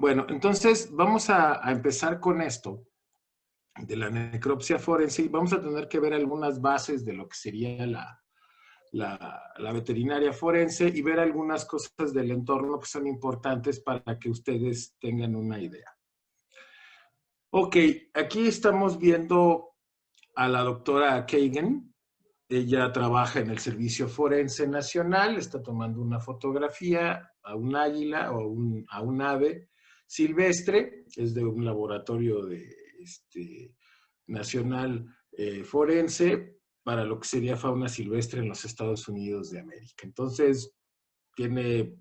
Bueno, entonces vamos a empezar con esto de la necropsia forense y vamos a tener que ver algunas bases de lo que sería la veterinaria forense y ver algunas cosas del entorno que son importantes para que ustedes tengan una idea. Ok, aquí estamos viendo a la doctora Kagan. Ella trabaja en el Servicio Forense Nacional, está tomando una fotografía a un águila o a un ave silvestre, es de un laboratorio nacional forense para lo que sería fauna silvestre en los Estados Unidos de América. Entonces, tiene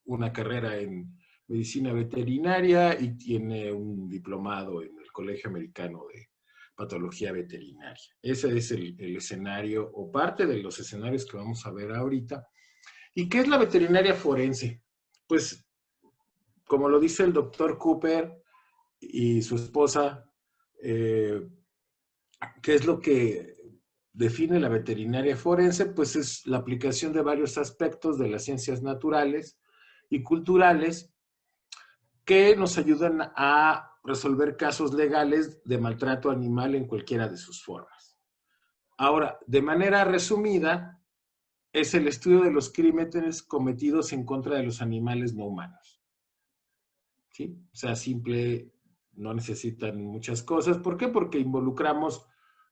una carrera en medicina veterinaria y tiene un diplomado en el Colegio Americano de Patología Veterinaria. Ese es el escenario o parte de los escenarios que vamos a ver ahorita. ¿Y qué es la veterinaria forense? Pues, como lo dice el doctor Cooper y su esposa, ¿qué es lo que define la veterinaria forense? Pues es la aplicación de varios aspectos de las ciencias naturales y culturales que nos ayudan a resolver casos legales de maltrato animal en cualquiera de sus formas. Ahora, de manera resumida, es el estudio de los crímenes cometidos en contra de los animales no humanos. ¿Sí? O sea, simple, no necesitan muchas cosas. ¿Por qué? Porque involucramos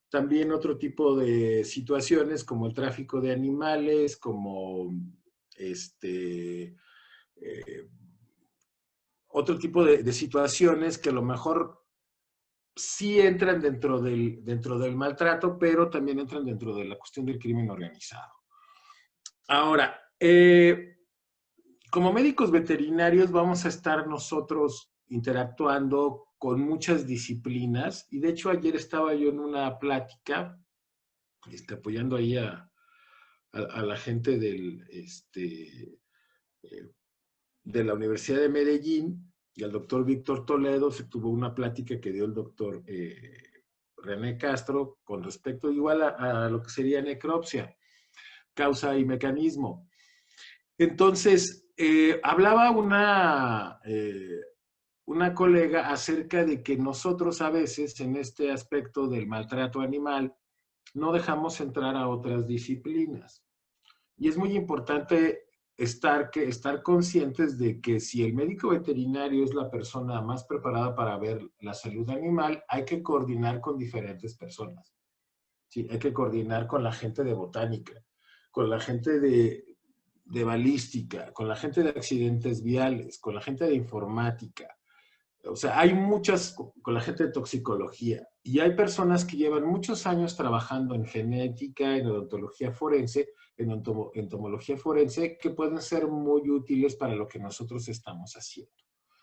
también otro tipo de situaciones como el tráfico de animales, como otro tipo de situaciones que a lo mejor sí entran dentro del maltrato, pero también entran dentro de la cuestión del crimen organizado. Ahora, como médicos veterinarios vamos a estar nosotros interactuando con muchas disciplinas y de hecho ayer estaba yo en una plática apoyando ahí a la gente de la Universidad de Medellín y al doctor Víctor Toledo. Se tuvo una plática que dio el doctor René Castro con respecto igual a lo que sería necropsia, causa y mecanismo. Entonces, hablaba una colega acerca de que nosotros a veces en este aspecto del maltrato animal no dejamos entrar a otras disciplinas. Y es muy importante estar conscientes de que si el médico veterinario es la persona más preparada para ver la salud animal, hay que coordinar con diferentes personas. ¿Sí? Hay que coordinar con la gente de botánica, con la gente de balística, con la gente de accidentes viales, con la gente de informática. O sea, hay muchas, con la gente de toxicología, y hay personas que llevan muchos años trabajando en genética, en odontología forense, en entomología forense, que pueden ser muy útiles para lo que nosotros estamos haciendo.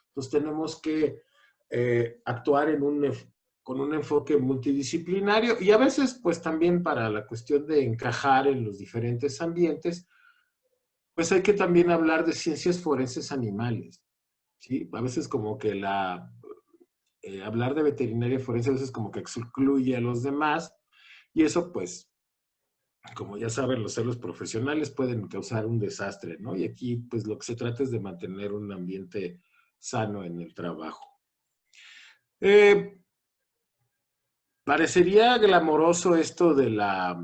Entonces tenemos que actuar con un enfoque multidisciplinario y a veces pues también para la cuestión de encajar en los diferentes ambientes, pues hay que también hablar de ciencias forenses animales. ¿Sí? A veces como que hablar de veterinaria forense a veces como que excluye a los demás y eso pues, como ya saben, los celos profesionales pueden causar un desastre, ¿no? Y aquí pues lo que se trata es de mantener un ambiente sano en el trabajo. Parecería glamoroso esto de la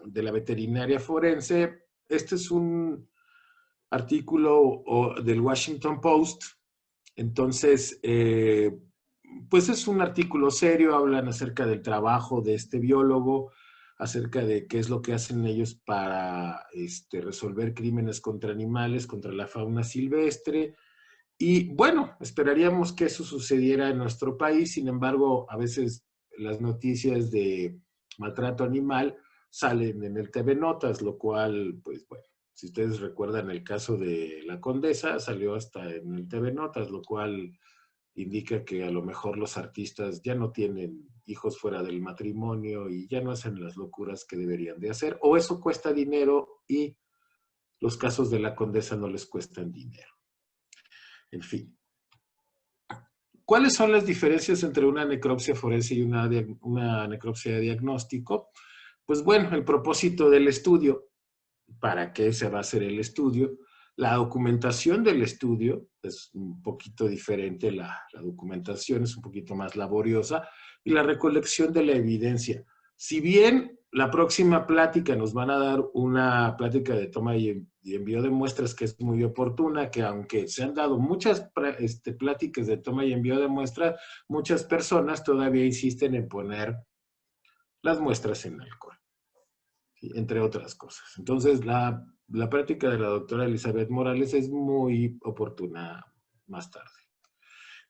veterinaria forense. Este es un artículo del Washington Post. Entonces, pues es un artículo serio, hablan acerca del trabajo de este biólogo, acerca de qué es lo que hacen ellos para resolver crímenes contra animales, contra la fauna silvestre. Y bueno, esperaríamos que eso sucediera en nuestro país, sin embargo, a veces las noticias de maltrato animal salen en el TV Notas, lo cual, pues bueno, si ustedes recuerdan el caso de la Condesa, salió hasta en el TV Notas, lo cual indica que a lo mejor los artistas ya no tienen hijos fuera del matrimonio y ya no hacen las locuras que deberían de hacer, o eso cuesta dinero y los casos de la Condesa no les cuestan dinero. En fin. ¿Cuáles son las diferencias entre una necropsia forense y una necropsia de diagnóstico? Pues bueno, el propósito del estudio, ¿para qué se va a hacer el estudio? La documentación del estudio es un poquito diferente, la documentación es un poquito más laboriosa, y la recolección de la evidencia. Si bien la próxima plática nos van a dar una plática de toma y envío de muestras que es muy oportuna, que aunque se han dado muchas pláticas de toma y envío de muestras, muchas personas todavía insisten en poner las muestras en alcohol, ¿sí? Entre otras cosas. Entonces, la práctica de la doctora Elizabeth Morales es muy oportuna más tarde.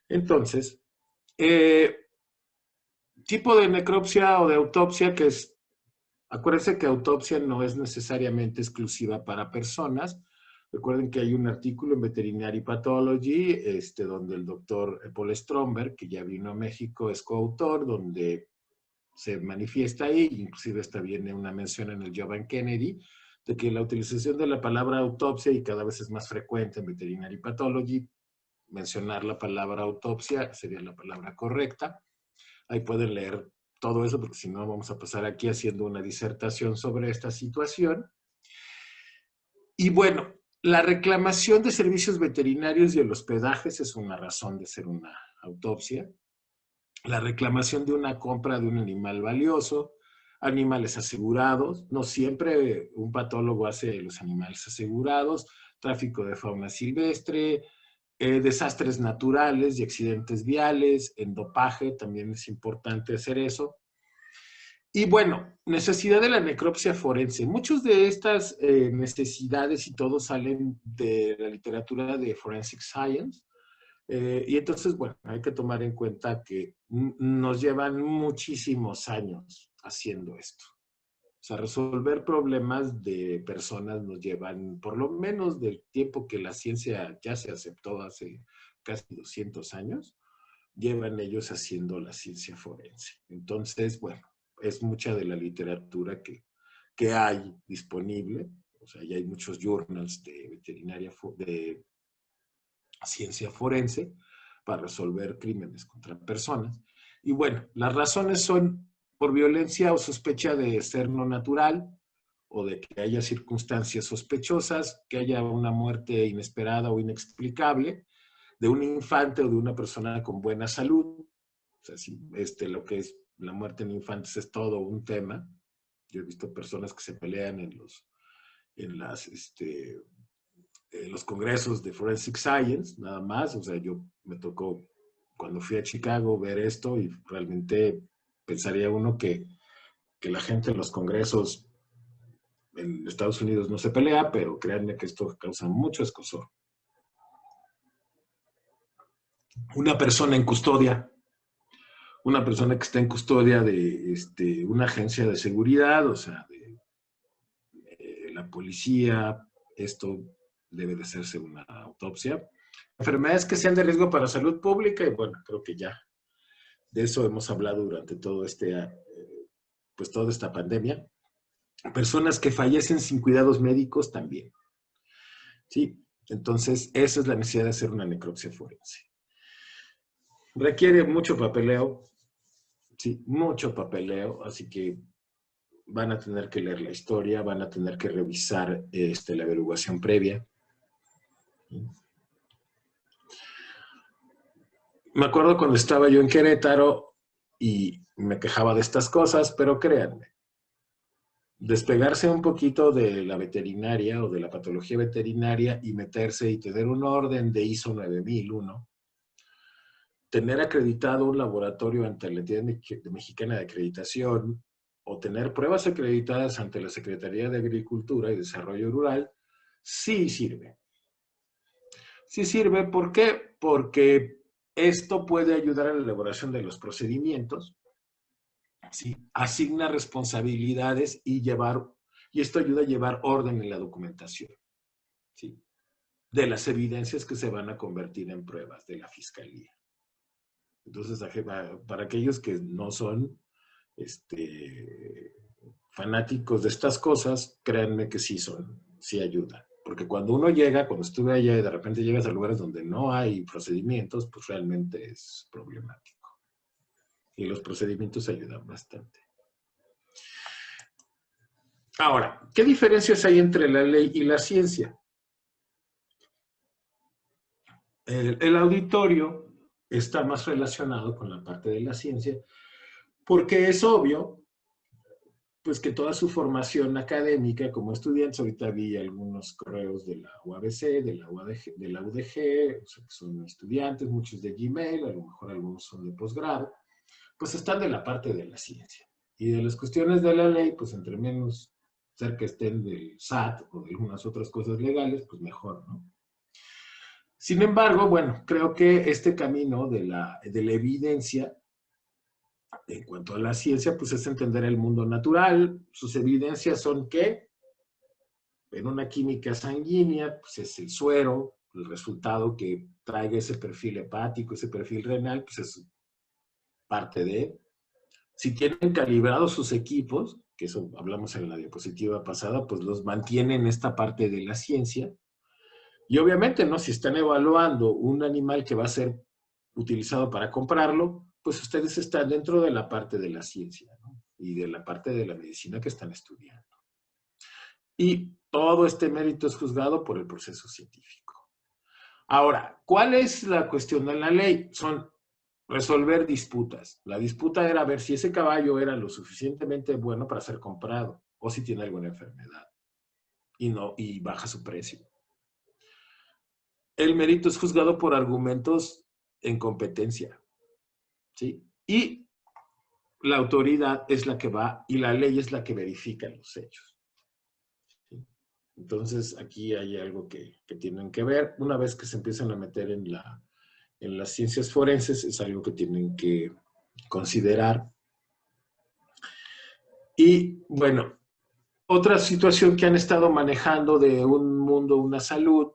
Entonces, tipo de necropsia o de autopsia que es, acuérdense que autopsia no es necesariamente exclusiva para personas. Recuerden que hay un artículo en Veterinary Pathology, donde el doctor Paul Stromberg, que ya vino a México, es coautor, donde se manifiesta ahí, inclusive está viene una mención en el Jovan Kennedy, de que la utilización de la palabra autopsia, y cada vez es más frecuente en Veterinary Pathology, mencionar la palabra autopsia sería la palabra correcta. Ahí pueden leer todo eso, porque si no vamos a pasar aquí haciendo una disertación sobre esta situación. Y bueno, la reclamación de servicios veterinarios y el hospedaje es una razón de ser una autopsia. La reclamación de una compra de un animal valioso, animales asegurados, no siempre un patólogo hace los animales asegurados, tráfico de fauna silvestre, desastres naturales y accidentes viales, en dopaje, también es importante hacer eso. Y bueno, necesidad de la necropsia forense. Muchas de estas necesidades y todo salen de la literatura de Forensic Science. Y entonces, bueno, hay que tomar en cuenta que nos llevan muchísimos años haciendo esto. O sea, resolver problemas de personas nos llevan, por lo menos del tiempo que la ciencia ya se aceptó hace casi 200 años, llevan ellos haciendo la ciencia forense. Entonces, bueno, es mucha de la literatura que hay disponible. O sea, ya hay muchos journals de veterinaria, de ciencia forense para resolver crímenes contra personas. Y bueno, las razones son por violencia o sospecha de ser no natural, o de que haya circunstancias sospechosas, que haya una muerte inesperada o inexplicable de un infante o de una persona con buena salud. O sea, si, lo que es la muerte en infantes es todo un tema. Yo he visto personas que se pelean en los congresos de Forensic Science, nada más. O sea, yo me tocó cuando fui a Chicago ver esto y realmente pensaría uno que la gente en los congresos en Estados Unidos no se pelea, pero créanme que esto causa mucho escozor. Una persona en custodia, una persona que está en custodia de una agencia de seguridad, o sea, de la policía, esto debe de hacerse una autopsia. Enfermedades que sean de riesgo para salud pública, y bueno, creo que ya de eso hemos hablado durante todo pues toda esta pandemia. Personas que fallecen sin cuidados médicos también. Sí, entonces esa es la necesidad de hacer una necropsia forense. Requiere mucho papeleo, sí, mucho papeleo, así que van a tener que leer la historia, van a tener que revisar la averiguación previa. Me acuerdo cuando estaba yo en Querétaro y me quejaba de estas cosas, pero créanme, despegarse un poquito de la veterinaria o de la patología veterinaria y meterse y tener un orden de ISO 9001, tener acreditado un laboratorio ante la entidad mexicana de acreditación o tener pruebas acreditadas ante la Secretaría de Agricultura y Desarrollo Rural, sí sirve. Sí sirve, ¿por qué? Porque esto puede ayudar a la elaboración de los procedimientos, ¿sí? Asigna responsabilidades y esto ayuda a llevar orden en la documentación, ¿sí? De las evidencias que se van a convertir en pruebas de la fiscalía. Entonces, para aquellos que no son fanáticos de estas cosas, créanme que sí ayudan. Porque cuando uno llega, cuando estuve allá y de repente llegas a lugares donde no hay procedimientos, pues realmente es problemático. Y los procedimientos ayudan bastante. Ahora, ¿qué diferencias hay entre la ley y la ciencia? El auditorio está más relacionado con la parte de la ciencia, porque es obvio, pues que toda su formación académica como estudiantes, ahorita vi algunos correos de la UABC, de la UDG, o sea, que son estudiantes, muchos de Gmail, a lo mejor algunos son de posgrado, pues están de la parte de la ciencia. Y de las cuestiones de la ley, pues entre menos cerca estén del SAT o de algunas otras cosas legales, pues mejor, ¿no? Sin embargo, bueno, creo que este camino de la evidencia en cuanto a la ciencia, pues es entender el mundo natural. Sus evidencias son que en una química sanguínea, pues es el suero, el resultado que traiga ese perfil hepático, ese perfil renal, pues es parte de. Si tienen calibrados sus equipos, que eso hablamos en la diapositiva pasada, pues los mantienen esta parte de la ciencia. Y obviamente, ¿no? Si están evaluando un animal que va a ser utilizado para comprarlo, pues ustedes están dentro de la parte de la ciencia, ¿no? Y de la parte de la medicina que están estudiando. Y todo este mérito es juzgado por el proceso científico. Ahora, ¿cuál es la cuestión de la ley? Son resolver disputas. La disputa era ver si ese caballo era lo suficientemente bueno para ser comprado o si tiene alguna enfermedad y baja su precio. El mérito es juzgado por argumentos en competencia, ¿sí? Y la autoridad es la que va y la ley es la que verifica los hechos, ¿sí? Entonces, aquí hay algo que tienen que ver. Una vez que se empiezan a meter en las ciencias forenses, es algo que tienen que considerar. Y, bueno, otra situación que han estado manejando de un mundo, una salud,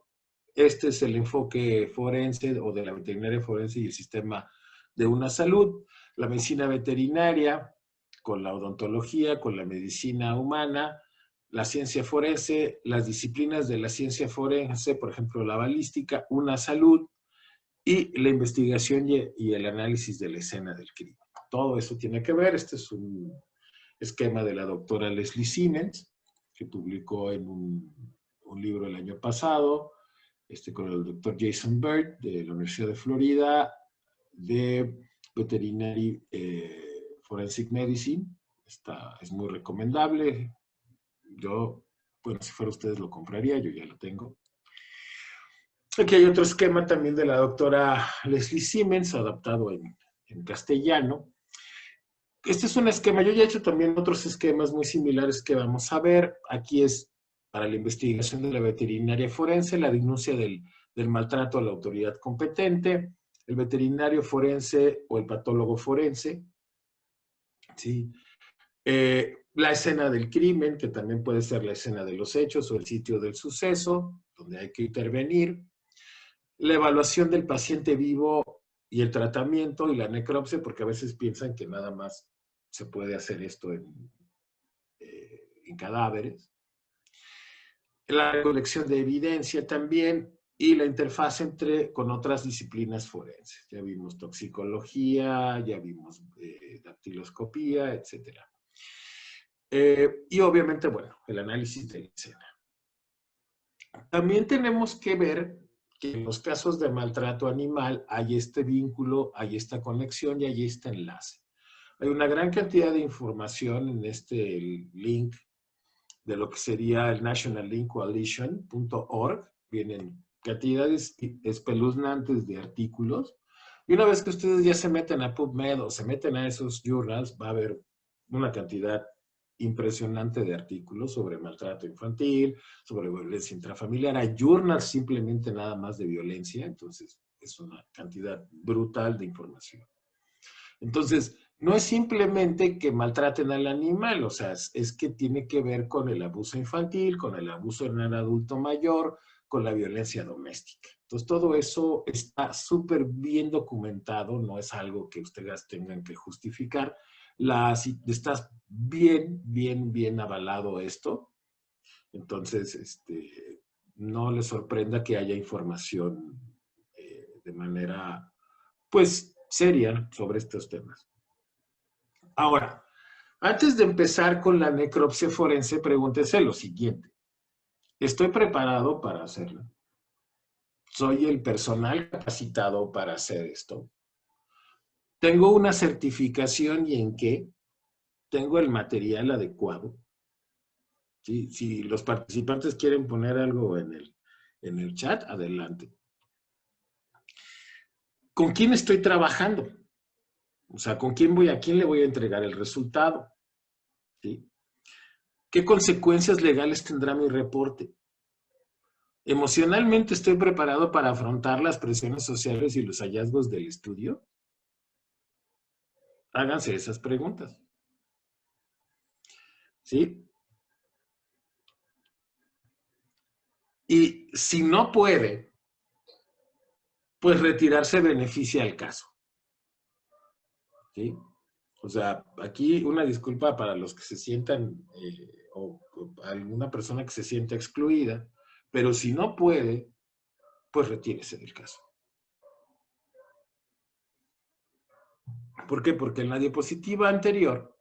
este es el enfoque forense o de la veterinaria forense y el sistema de una salud. La medicina veterinaria, con la odontología, con la medicina humana, la ciencia forense, las disciplinas de la ciencia forense, por ejemplo, la balística, una salud y la investigación y el análisis de la escena del crimen. Todo eso tiene que ver. Este es un esquema de la doctora Leslie Siemens, que publicó en un libro el año pasado, con el doctor Jason Bird de la Universidad de Florida, de Veterinary Forensic Medicine. Es muy recomendable. Yo, bueno, si fuera ustedes lo compraría, yo ya lo tengo. Aquí hay otro esquema también de la doctora Leslie Siemens, adaptado en castellano. Este es un esquema, yo ya he hecho también otros esquemas muy similares que vamos a ver. Aquí es para la investigación de la veterinaria forense, la denuncia del maltrato a la autoridad competente, el veterinario forense o el patólogo forense, ¿sí? La escena del crimen, que también puede ser la escena de los hechos o el sitio del suceso, donde hay que intervenir, la evaluación del paciente vivo y el tratamiento y la necropsia, porque a veces piensan que nada más se puede hacer esto en cadáveres. La recolección de evidencia también y la interfaz con otras disciplinas forenses. Ya vimos toxicología, ya vimos dactiloscopía, etc. Y obviamente, bueno, el análisis de la escena. También tenemos que ver que en los casos de maltrato animal hay este vínculo, hay esta conexión y hay este enlace. Hay una gran cantidad de información en este link de lo que sería el nationallinkcoalition.org. Vienen cantidades espeluznantes de artículos. Y una vez que ustedes ya se meten a PubMed o se meten a esos journals, va a haber una cantidad impresionante de artículos sobre maltrato infantil, sobre violencia intrafamiliar. Hay journals simplemente nada más de violencia, entonces es una cantidad brutal de información. Entonces, no es simplemente que maltraten al animal, o sea, es que tiene que ver con el abuso infantil, con el abuso en el adulto mayor, con la violencia doméstica. Entonces, todo eso está súper bien documentado, no es algo que ustedes tengan que justificar. Está bien avalado esto. Entonces, no les sorprenda que haya información de manera, pues, seria sobre estos temas. Ahora, antes de empezar con la necropsia forense, pregúntese lo siguiente. ¿Estoy preparado para hacerla? soy el personal capacitado para hacer esto. Tengo una certificación y en qué, tengo el material adecuado. ¿Sí? Si los participantes quieren poner algo en el chat, adelante. ¿Con quién estoy trabajando? O sea, ¿con quién voy, a quién le voy a entregar el resultado? ¿Sí? ¿Qué consecuencias legales tendrá mi reporte? ¿Emocionalmente estoy preparado para afrontar las presiones sociales y los hallazgos del estudio? Háganse esas preguntas. ¿Sí? Y si no puede, pues retirarse beneficia el caso. ¿Sí? O sea, aquí una disculpa para los que se sientan, o alguna persona que se sienta excluida, pero si no puede, pues retírese del caso. ¿Por qué? Porque en la diapositiva anterior,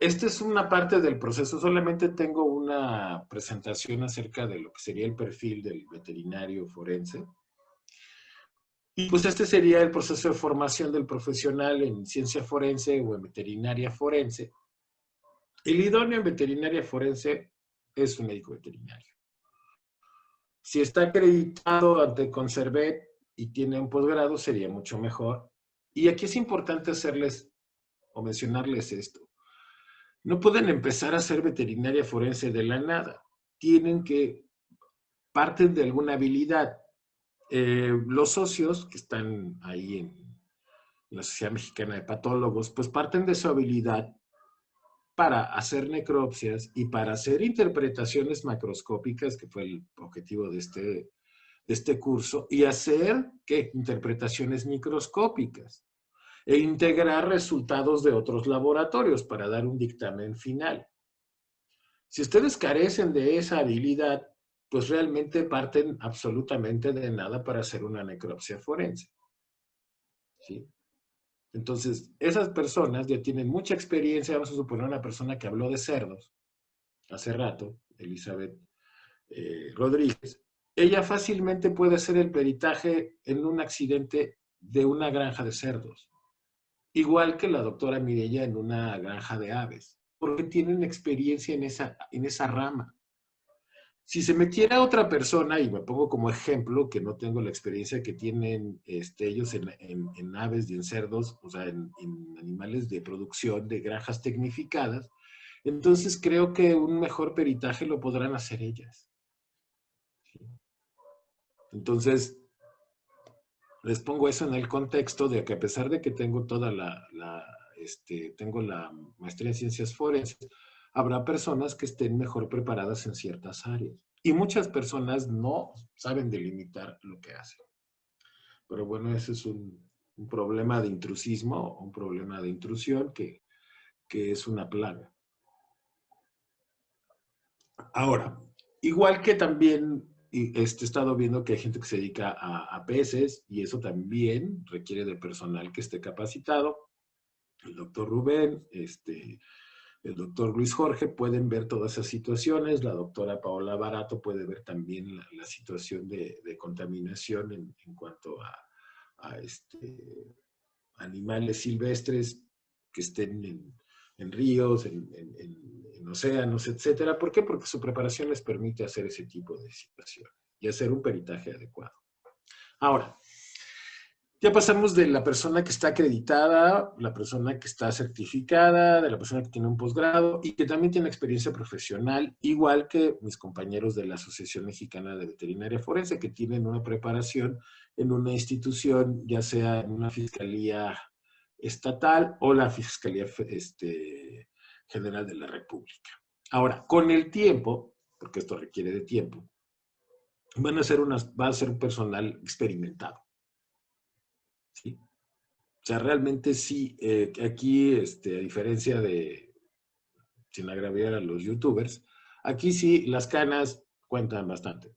esta es una parte del proceso, solamente tengo una presentación acerca de lo que sería el perfil del veterinario forense. Y pues este sería el proceso de formación del profesional en ciencia forense o en veterinaria forense. El idóneo en veterinaria forense es un médico veterinario. Si está acreditado ante Conservet y tiene un posgrado, sería mucho mejor. Y aquí es importante hacerles o mencionarles esto. No pueden empezar a ser veterinaria forense de la nada. Tienen que parten de alguna habilidad. Los socios que están ahí en la Sociedad Mexicana de Patólogos, pues parten de su habilidad para hacer necropsias y para hacer interpretaciones macroscópicas, que fue el objetivo de este curso, y hacer ¿qué? Interpretaciones microscópicas e integrar resultados de otros laboratorios para dar un dictamen final. Si ustedes carecen de esa habilidad, pues realmente parten absolutamente de nada para hacer una necropsia forense. ¿Sí? Entonces, esas personas ya tienen mucha experiencia. Vamos a suponer una persona que habló de cerdos hace rato, Elizabeth Rodríguez. Ella fácilmente puede hacer el peritaje en un accidente de una granja de cerdos, igual que la doctora Mireya en una granja de aves, porque tienen experiencia en esa rama. Si se metiera otra persona, y me pongo como ejemplo, que no tengo la experiencia que tienen ellos en aves y en cerdos, o sea, en animales de producción, de granjas tecnificadas, entonces creo que un mejor peritaje lo podrán hacer ellas. ¿Sí? Entonces, les pongo eso en el contexto de que a pesar de que tengo tengo la maestría en ciencias forenses, habrá personas que estén mejor preparadas en ciertas áreas. Y muchas personas no saben delimitar lo que hacen. Pero bueno, ese es un problema de intrusismo, un problema de intrusión que es una plaga. Ahora, igual que también he estado viendo que hay gente que se dedica a peces y eso también requiere de personal que esté capacitado. El doctor Rubén, el doctor Luis Jorge pueden ver todas esas situaciones. La doctora Paola Barato puede ver también la situación de contaminación en cuanto a animales silvestres que estén en ríos, en océanos, etcétera. ¿Por qué? Porque su preparación les permite hacer ese tipo de situaciones y hacer un peritaje adecuado. Ahora, ya pasamos de la persona que está acreditada, la persona que está certificada, de la persona que tiene un posgrado y que también tiene experiencia profesional, igual que mis compañeros de la Asociación Mexicana de Veterinaria Forense, que tienen una preparación en una institución, ya sea en una fiscalía estatal o la Fiscalía General de la República. Ahora, con el tiempo, porque esto requiere de tiempo, va a ser un personal experimentado. ¿Sí? O sea, realmente sí, aquí, a diferencia de, sin agraviar a los youtubers, aquí sí las canas cuentan bastante.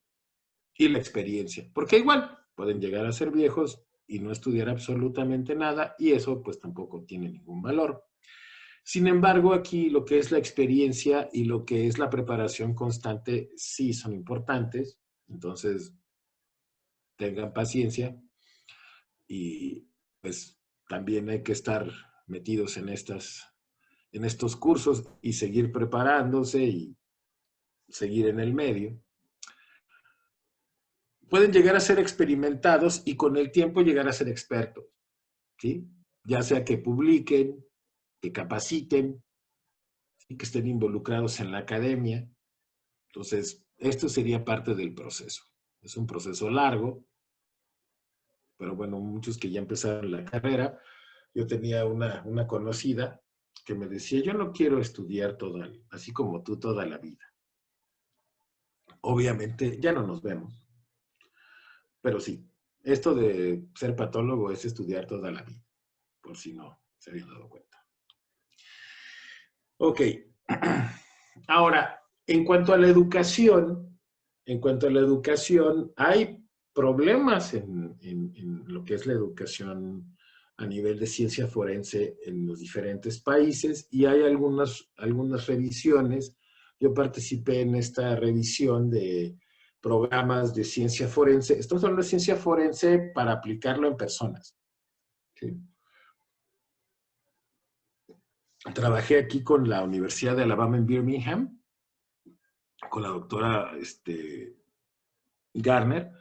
Y la experiencia, porque igual pueden llegar a ser viejos y no estudiar absolutamente nada y eso pues tampoco tiene ningún valor. Sin embargo, aquí lo que es la experiencia y lo que es la preparación constante sí son importantes. Entonces, tengan paciencia y pues también hay que estar metidos en estos cursos y seguir preparándose y seguir en el medio. Pueden llegar a ser experimentados y con el tiempo llegar a ser expertos, ¿sí? Ya sea que publiquen, que capaciten, ¿sí? Que estén involucrados en la academia. Entonces, esto sería parte del proceso. Es un proceso largo, pero bueno, muchos que ya empezaron la carrera, yo tenía una conocida que me decía, yo no quiero estudiar así como tú toda la vida. Obviamente ya no nos vemos, pero sí, esto de ser patólogo es estudiar toda la vida, por si no se habían dado cuenta. Ok, ahora, en cuanto a la educación, hay problemas en lo que es la educación a nivel de ciencia forense en los diferentes países y hay algunas revisiones. Yo participé en esta revisión de programas de ciencia forense. Estamos hablando de ciencia forense para aplicarlo en personas. ¿Sí? Trabajé aquí con la Universidad de Alabama en Birmingham, con la doctora Garner,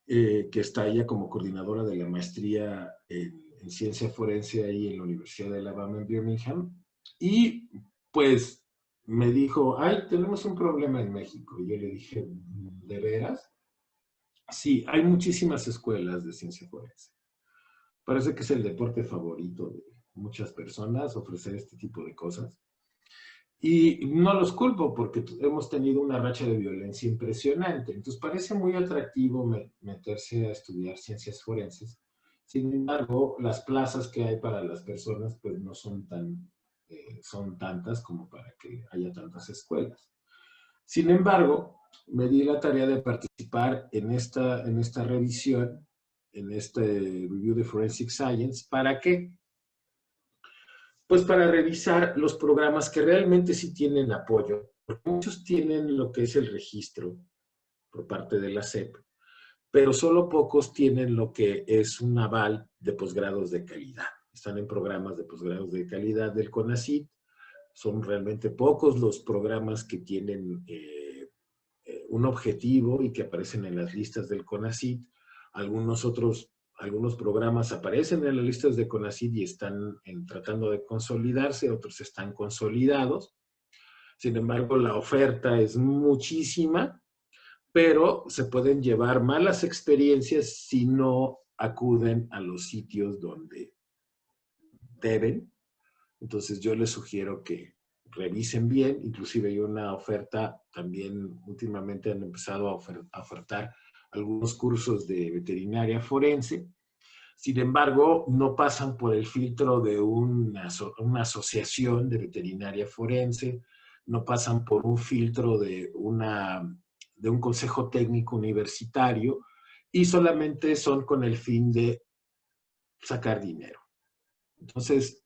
que está ella como coordinadora de la maestría en ciencia forense ahí en la Universidad de Alabama en Birmingham. Y pues me dijo, ay, tenemos un problema en México. Y yo le dije, ¿de veras? Sí, hay muchísimas escuelas de ciencia forense. Parece que es el deporte favorito de muchas personas, ofrecer este tipo de cosas. Y no los culpo porque hemos tenido una racha de violencia impresionante. Entonces parece muy atractivo meterse a estudiar ciencias forenses. Sin embargo, las plazas que hay para las personas pues no son tantas como para que haya tantas escuelas. Sin embargo, me di la tarea de participar en esta revisión, en este Review de Forensic Science. ¿Para qué? Pues para revisar los programas que realmente sí tienen apoyo, porque muchos tienen lo que es el registro por parte de la SEP, pero solo pocos tienen lo que es un aval de posgrados de calidad. Están en programas de posgrados de calidad del CONACYT. Son realmente pocos los programas que tienen un objetivo y que aparecen en las listas del CONACYT. Algunos programas aparecen en las listas de CONACYT y están tratando de consolidarse, otros están consolidados. Sin embargo, la oferta es muchísima, pero se pueden llevar malas experiencias si no acuden a los sitios donde deben. Entonces yo les sugiero que revisen bien, inclusive hay una oferta, también últimamente han empezado a ofertar algunos cursos de veterinaria forense. Sin embargo, no pasan por el filtro de una asociación de veterinaria forense, no pasan por un filtro de un consejo técnico universitario y solamente son con el fin de sacar dinero. Entonces,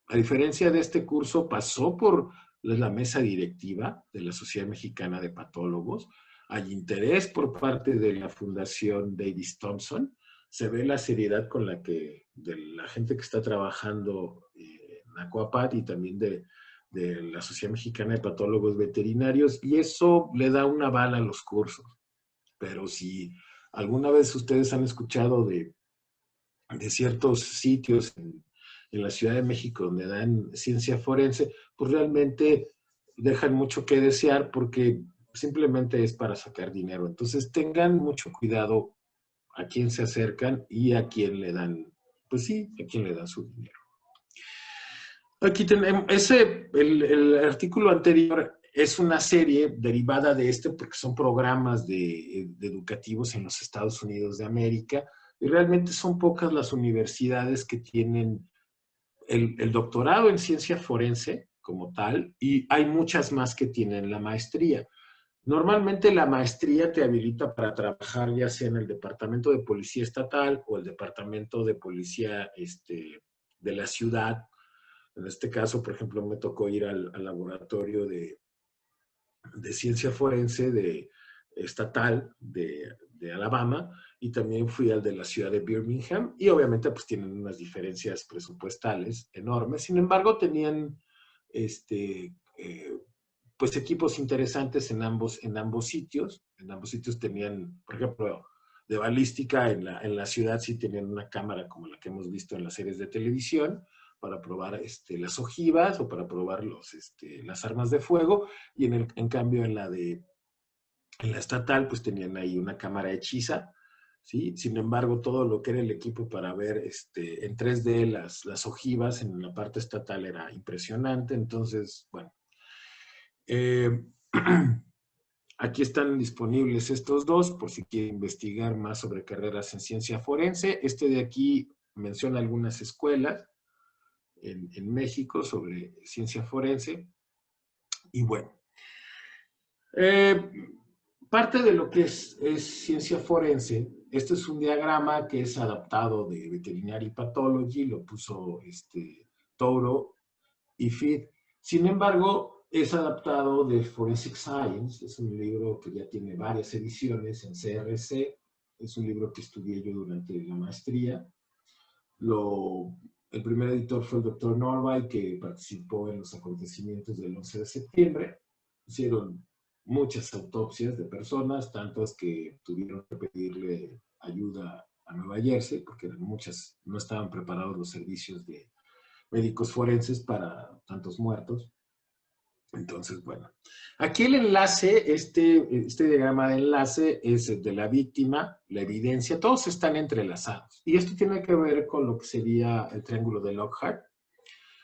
a diferencia de este curso, pasó por la mesa directiva de la Sociedad Mexicana de Patólogos. Hay interés por parte de la Fundación Davis Thompson. Se ve la seriedad con la que de la gente que está trabajando en Acuapat y también de la Sociedad Mexicana de Patólogos Veterinarios, y eso le da un aval a los cursos. Pero si alguna vez ustedes han escuchado de ciertos sitios en la Ciudad de México donde dan ciencia forense, pues realmente dejan mucho que desear porque simplemente es para sacar dinero. Entonces tengan mucho cuidado a quién se acercan y a quién le dan, pues sí, a quién le dan su dinero. Aquí tenemos, el artículo anterior es una serie derivada de este porque son programas de educativos en los Estados Unidos de América y realmente son pocas las universidades que tienen el doctorado en ciencia forense como tal y hay muchas más que tienen la maestría. Normalmente la maestría te habilita para trabajar ya sea en el Departamento de Policía Estatal o el Departamento de Policía de la ciudad. En este caso, por ejemplo, me tocó ir al laboratorio de ciencia forense estatal de de Alabama, y también fui al de la ciudad de Birmingham, y obviamente pues tienen unas diferencias presupuestales enormes. Sin embargo, tenían pues equipos interesantes en ambos sitios. En ambos sitios tenían, por ejemplo, de balística, en la ciudad sí tenían una cámara como la que hemos visto en las series de televisión, para probar las ojivas o para probar las armas de fuego, y en cambio en la estatal pues tenían ahí una cámara hechiza, ¿sí? Sin embargo, todo lo que era el equipo para ver en 3D las ojivas en la parte estatal era impresionante. Entonces, bueno, aquí están disponibles estos dos por si quieren investigar más sobre carreras en ciencia forense. Este de aquí menciona algunas escuelas en México sobre ciencia forense. Y bueno, parte de lo que es ciencia forense, este es un diagrama que es adaptado de Veterinary Pathology, lo puso Touro y Fit. Sin embargo, es adaptado de Forensic Science, es un libro que ya tiene varias ediciones en CRC, es un libro que estudié yo durante la maestría. El primer editor fue el doctor Norvay, que participó en los acontecimientos del 11 de septiembre. Hicieron muchas autopsias de personas, tantas que tuvieron que pedirle ayuda a Nueva Jersey, porque eran muchas, no estaban preparados los servicios de médicos forenses para tantos muertos. Entonces, bueno, aquí el enlace, este diagrama de enlace es de la víctima, la evidencia, todos están entrelazados. Y esto tiene que ver con lo que sería el triángulo de Lockhart.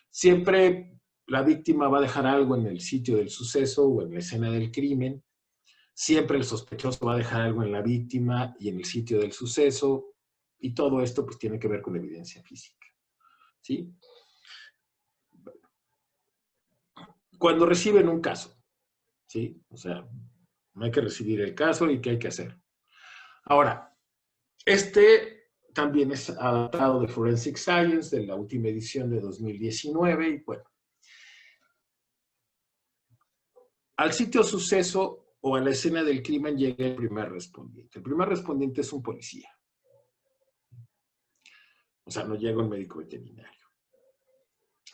Siempre la víctima va a dejar algo en el sitio del suceso o en la escena del crimen. Siempre el sospechoso va a dejar algo en la víctima y en el sitio del suceso. Y todo esto pues tiene que ver con evidencia física, ¿sí? Cuando reciben un caso, ¿sí? O sea, no hay que recibir el caso y qué hay que hacer. Ahora, también es adaptado de Forensic Science, de la última edición de 2019, y bueno, al sitio suceso o a la escena del crimen llega el primer respondiente. El primer respondiente es un policía. O sea, no llega un médico veterinario.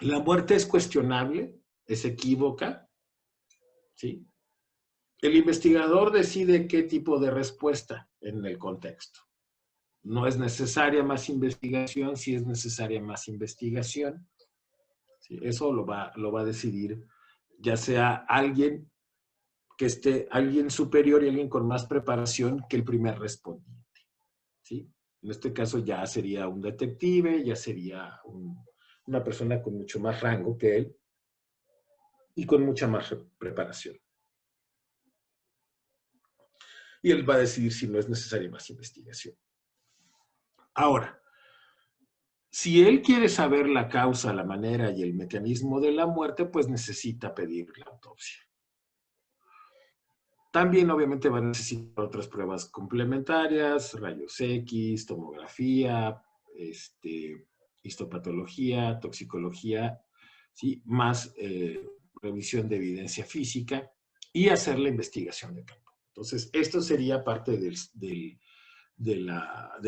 La muerte es cuestionable, es equívoca, ¿sí? El investigador decide qué tipo de respuesta en el contexto. No es necesaria más investigación, si es necesaria más investigación. ¿Sí? Eso lo va a decidir ya sea alguien alguien superior y alguien con más preparación que el primer respondiente. ¿Sí? En este caso ya sería un detective, ya sería una persona con mucho más rango que él y con mucha más preparación. Y él va a decidir si no es necesaria más investigación. Ahora, si él quiere saber la causa, la manera y el mecanismo de la muerte, pues necesita pedir la autopsia. También obviamente va a necesitar otras pruebas complementarias, rayos X, tomografía, histopatología, toxicología, ¿sí? Más revisión de evidencia física y hacer la investigación de campo. Entonces, esto sería parte del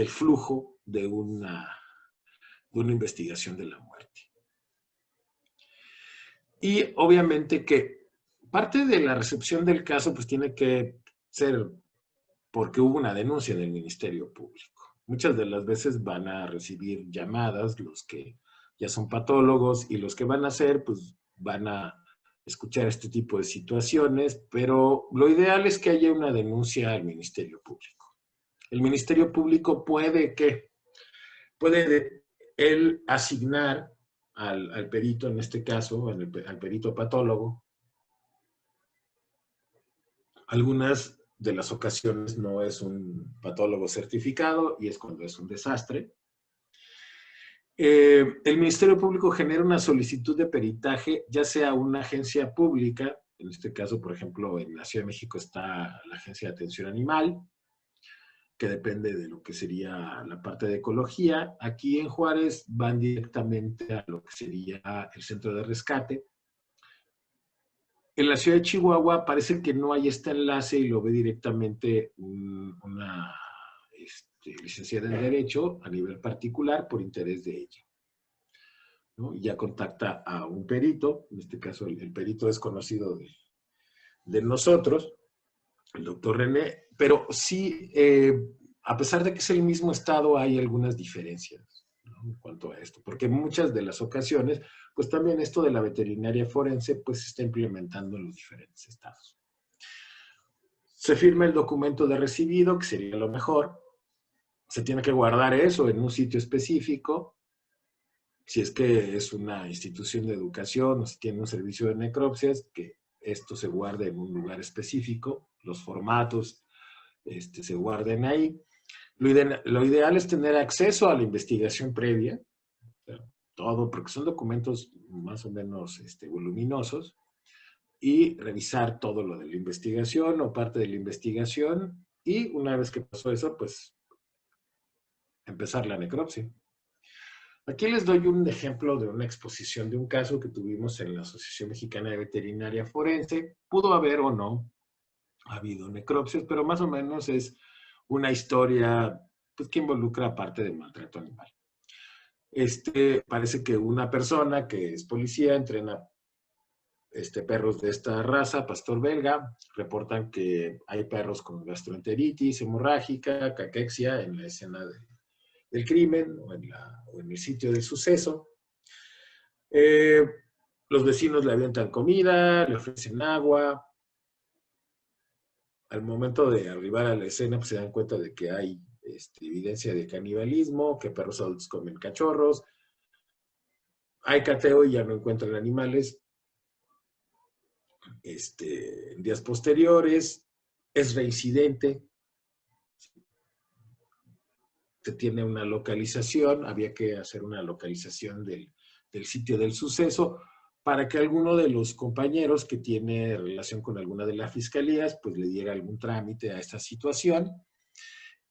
flujo de una investigación de la muerte. Y obviamente que parte de la recepción del caso pues tiene que ser porque hubo una denuncia del Ministerio Público. Muchas de las veces van a recibir llamadas los que ya son patólogos y los que van a hacer pues van a escuchar este tipo de situaciones, pero lo ideal es que haya una denuncia al Ministerio Público. El Ministerio Público puede él asignar al perito, en este caso, al perito patólogo. Algunas de las ocasiones no es un patólogo certificado y es cuando es un desastre. El Ministerio Público genera una solicitud de peritaje, ya sea una agencia pública, en este caso, por ejemplo, en la Ciudad de México está la Agencia de Atención Animal, que depende de lo que sería la parte de ecología. Aquí en Juárez van directamente a lo que sería el centro de rescate. En la ciudad de Chihuahua parece que no hay este enlace y lo ve directamente una licenciada en Derecho a nivel particular por interés de ella, ¿no? Y ya contacta a un perito, en este caso el perito es conocido de nosotros, el doctor René, pero sí, a pesar de que es el mismo estado, hay algunas diferencias, ¿no? En cuanto a esto, porque en muchas de las ocasiones, pues también esto de la veterinaria forense, pues se está implementando en los diferentes estados. Se firma el documento de recibido, que sería lo mejor. Se tiene que guardar eso en un sitio específico. Si es que es una institución de educación o si tiene un servicio de necropsias, que esto se guarde en un lugar específico, los formatos se guarden ahí. Lo ideal es tener acceso a la investigación previa, todo, porque son documentos más o menos voluminosos, y revisar todo lo de la investigación o parte de la investigación, y una vez que pasó eso, pues empezar la necropsia. Aquí les doy un ejemplo de una exposición de un caso que tuvimos en la Asociación Mexicana de Veterinaria Forense. Pudo haber o no habido necropsias, pero más o menos es una historia pues, que involucra parte de maltrato animal. Parece que una persona que es policía entrena perros de esta raza, pastor belga, reportan que hay perros con gastroenteritis hemorrágica, caquexia en la escena del crimen o en el sitio del suceso. Los vecinos le avientan comida, le ofrecen agua. Al momento de arribar a la escena, pues se dan cuenta de que hay evidencia de canibalismo, que perros adultos comen cachorros. Hay cateo y ya no encuentran animales. En días posteriores, es reincidente. Se tiene una localización, había que hacer una localización del sitio del suceso para que alguno de los compañeros que tiene relación con alguna de las fiscalías, pues le diera algún trámite a esta situación.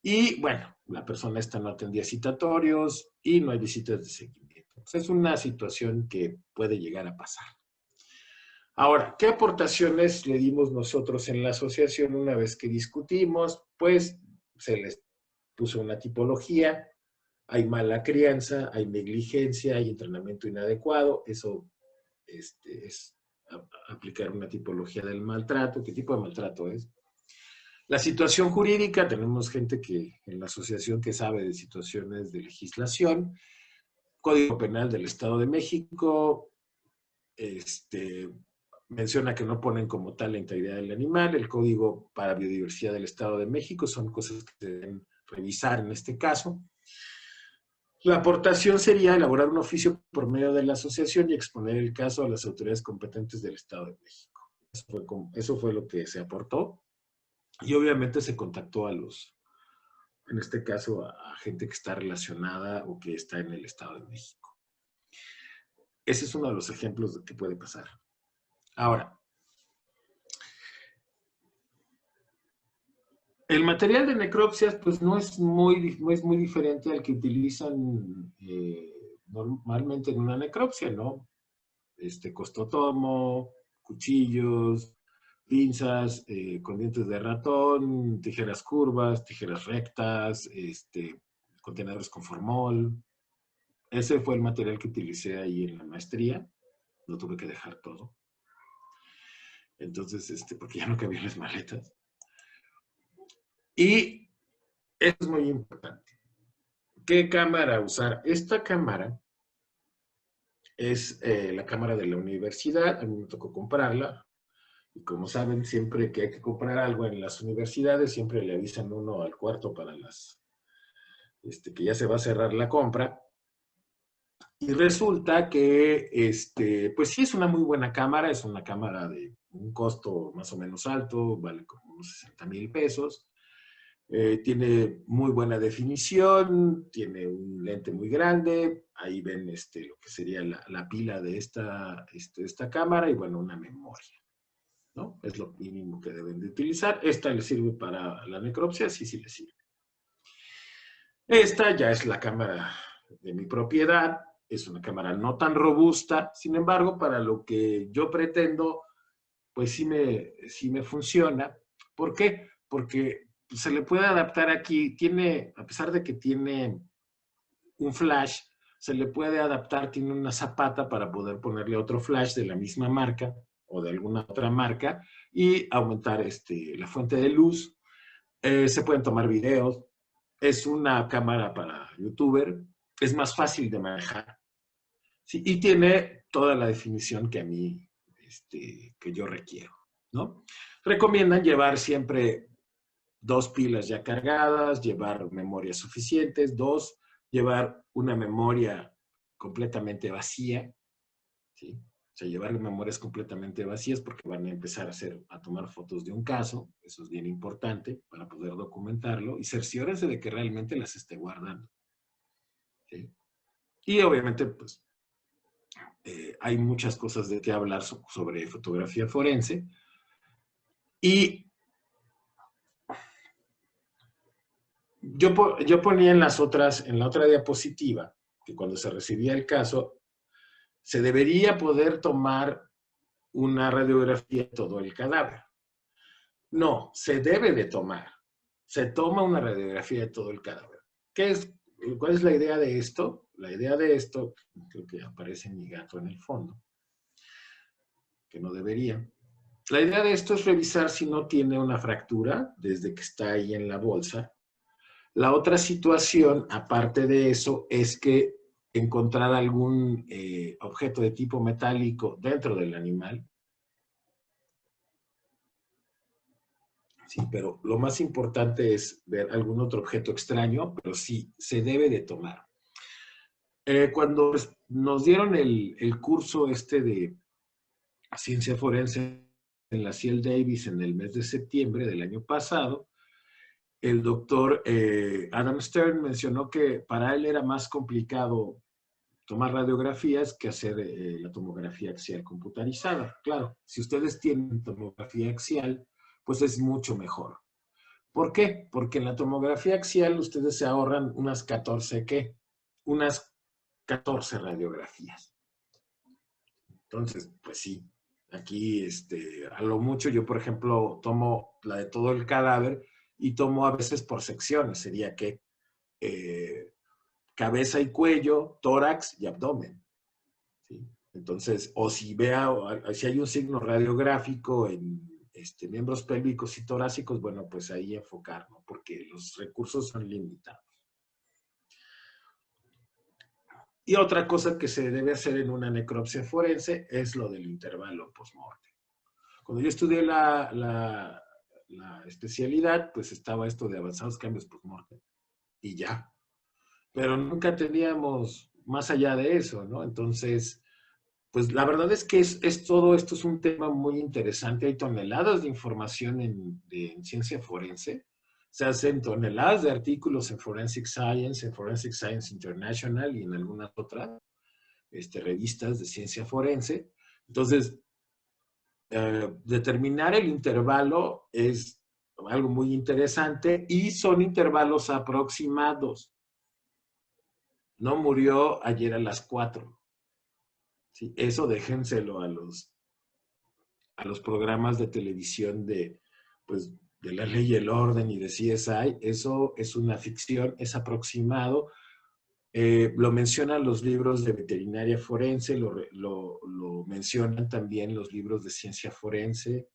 Y bueno, la persona esta no atendía citatorios y no hay visitas de seguimiento. Pues es una situación que puede llegar a pasar. Ahora, ¿qué aportaciones le dimos nosotros en la asociación una vez que discutimos? Pues se les puso una tipología, hay mala crianza, hay negligencia, hay entrenamiento inadecuado, eso es aplicar una tipología del maltrato. ¿Qué tipo de maltrato es? La situación jurídica, tenemos gente que en la asociación que sabe de situaciones de legislación, Código Penal del Estado de México, menciona que no ponen como tal la integridad del animal, el Código para Biodiversidad del Estado de México, son cosas que se deben revisar en este caso. La aportación sería elaborar un oficio por medio de la asociación y exponer el caso a las autoridades competentes del Estado de México. Eso fue lo que se aportó. Y obviamente se contactó en este caso, a gente que está relacionada o que está en el Estado de México. Ese es uno de los ejemplos de que puede pasar. Ahora, el material de necropsias pues no es muy diferente al que utilizan normalmente en una necropsia, ¿no? Costotomo, cuchillos, pinzas con dientes de ratón, tijeras curvas, tijeras rectas, contenedores con formol. Ese fue el material que utilicé ahí en la maestría. Lo tuve que dejar todo. Entonces, porque ya no cabían las maletas. Y eso es muy importante. ¿Qué cámara usar? Esta cámara es la cámara de la universidad. A mí me tocó comprarla. Y como saben, siempre que hay que comprar algo en las universidades, siempre le avisan uno al cuarto para que ya se va a cerrar la compra. Y resulta que, pues sí es una muy buena cámara, es una cámara de un costo más o menos alto, vale como unos 60,000 pesos. Tiene muy buena definición, tiene un lente muy grande, ahí ven lo que sería la pila de esta cámara y bueno, una memoria, ¿no? Es lo mínimo que deben de utilizar. Esta le sirve para la necropsia, sí le sirve. Esta ya es la cámara de mi propiedad, es una cámara no tan robusta, sin embargo, para lo que yo pretendo, pues sí me funciona. ¿Por qué? Porque se le puede adaptar aquí, tiene, a pesar de que tiene un flash, se le puede adaptar, tiene una zapata para poder ponerle otro flash de la misma marca o de alguna otra marca y aumentar la fuente de luz. Se pueden tomar videos, es una cámara para youtuber, es más fácil de manejar, ¿sí? Y tiene toda la definición que a mí, que yo requiero, ¿no? Recomiendan llevar siempre 2 pilas ya cargadas, llevar memorias suficientes, 2, llevar una memoria completamente vacía, ¿sí? O sea, llevar memorias completamente vacías porque van a empezar a tomar fotos de un caso, eso es bien importante para poder documentarlo y cerciórense de que realmente las esté guardando, ¿sí? Y obviamente, pues, hay muchas cosas de qué hablar sobre fotografía forense y yo ponía en la otra diapositiva, que cuando se recibía el caso, se debería poder tomar una radiografía de todo el cadáver. No, se debe de tomar. Se toma una radiografía de todo el cadáver. ¿Cuál es la idea de esto? La idea de esto, creo que aparece mi gato en el fondo, que no debería. La idea de esto es revisar si no tiene una fractura desde que está ahí en la bolsa. La otra situación, aparte de eso, es que encontrar algún objeto de tipo metálico dentro del animal. Sí, pero lo más importante es ver algún otro objeto extraño, pero sí, se debe de tomar. Cuando nos dieron el curso de ciencia forense en la Ciel Davis en el mes de septiembre del año pasado, el doctor Adam Stern mencionó que para él era más complicado tomar radiografías que hacer la tomografía axial computarizada. Claro, si ustedes tienen tomografía axial, pues es mucho mejor. ¿Por qué? Porque en la tomografía axial ustedes se ahorran unas 14, ¿qué? Unas 14 radiografías. Entonces, pues sí, aquí a lo mucho yo, por ejemplo, tomo la de todo el cadáver y tomo a veces por secciones, sería que cabeza y cuello, tórax y abdomen, ¿sí? Entonces, o si si hay un signo radiográfico en miembros pélvicos y torácicos, bueno, pues ahí enfocar, ¿no? Porque los recursos son limitados. Y otra cosa que se debe hacer en una necropsia forense es lo del intervalo post-mortem. Cuando yo estudié la especialidad, pues estaba esto de avanzados cambios post-mortem y ya. Pero nunca teníamos más allá de eso, ¿no? Entonces, pues la verdad es que todo esto es un tema muy interesante. Hay toneladas de información en ciencia forense. Se hacen toneladas de artículos en Forensic Science International y en algunas otras revistas de ciencia forense. Entonces, determinar el intervalo es algo muy interesante y son intervalos aproximados. No murió ayer a las 4. ¿Sí? Eso déjenselo a los programas de televisión pues, de La Ley y el Orden y de CSI. Eso es una ficción, es aproximado. Lo mencionan los libros de veterinaria forense, lo mencionan también los libros de ciencia forense,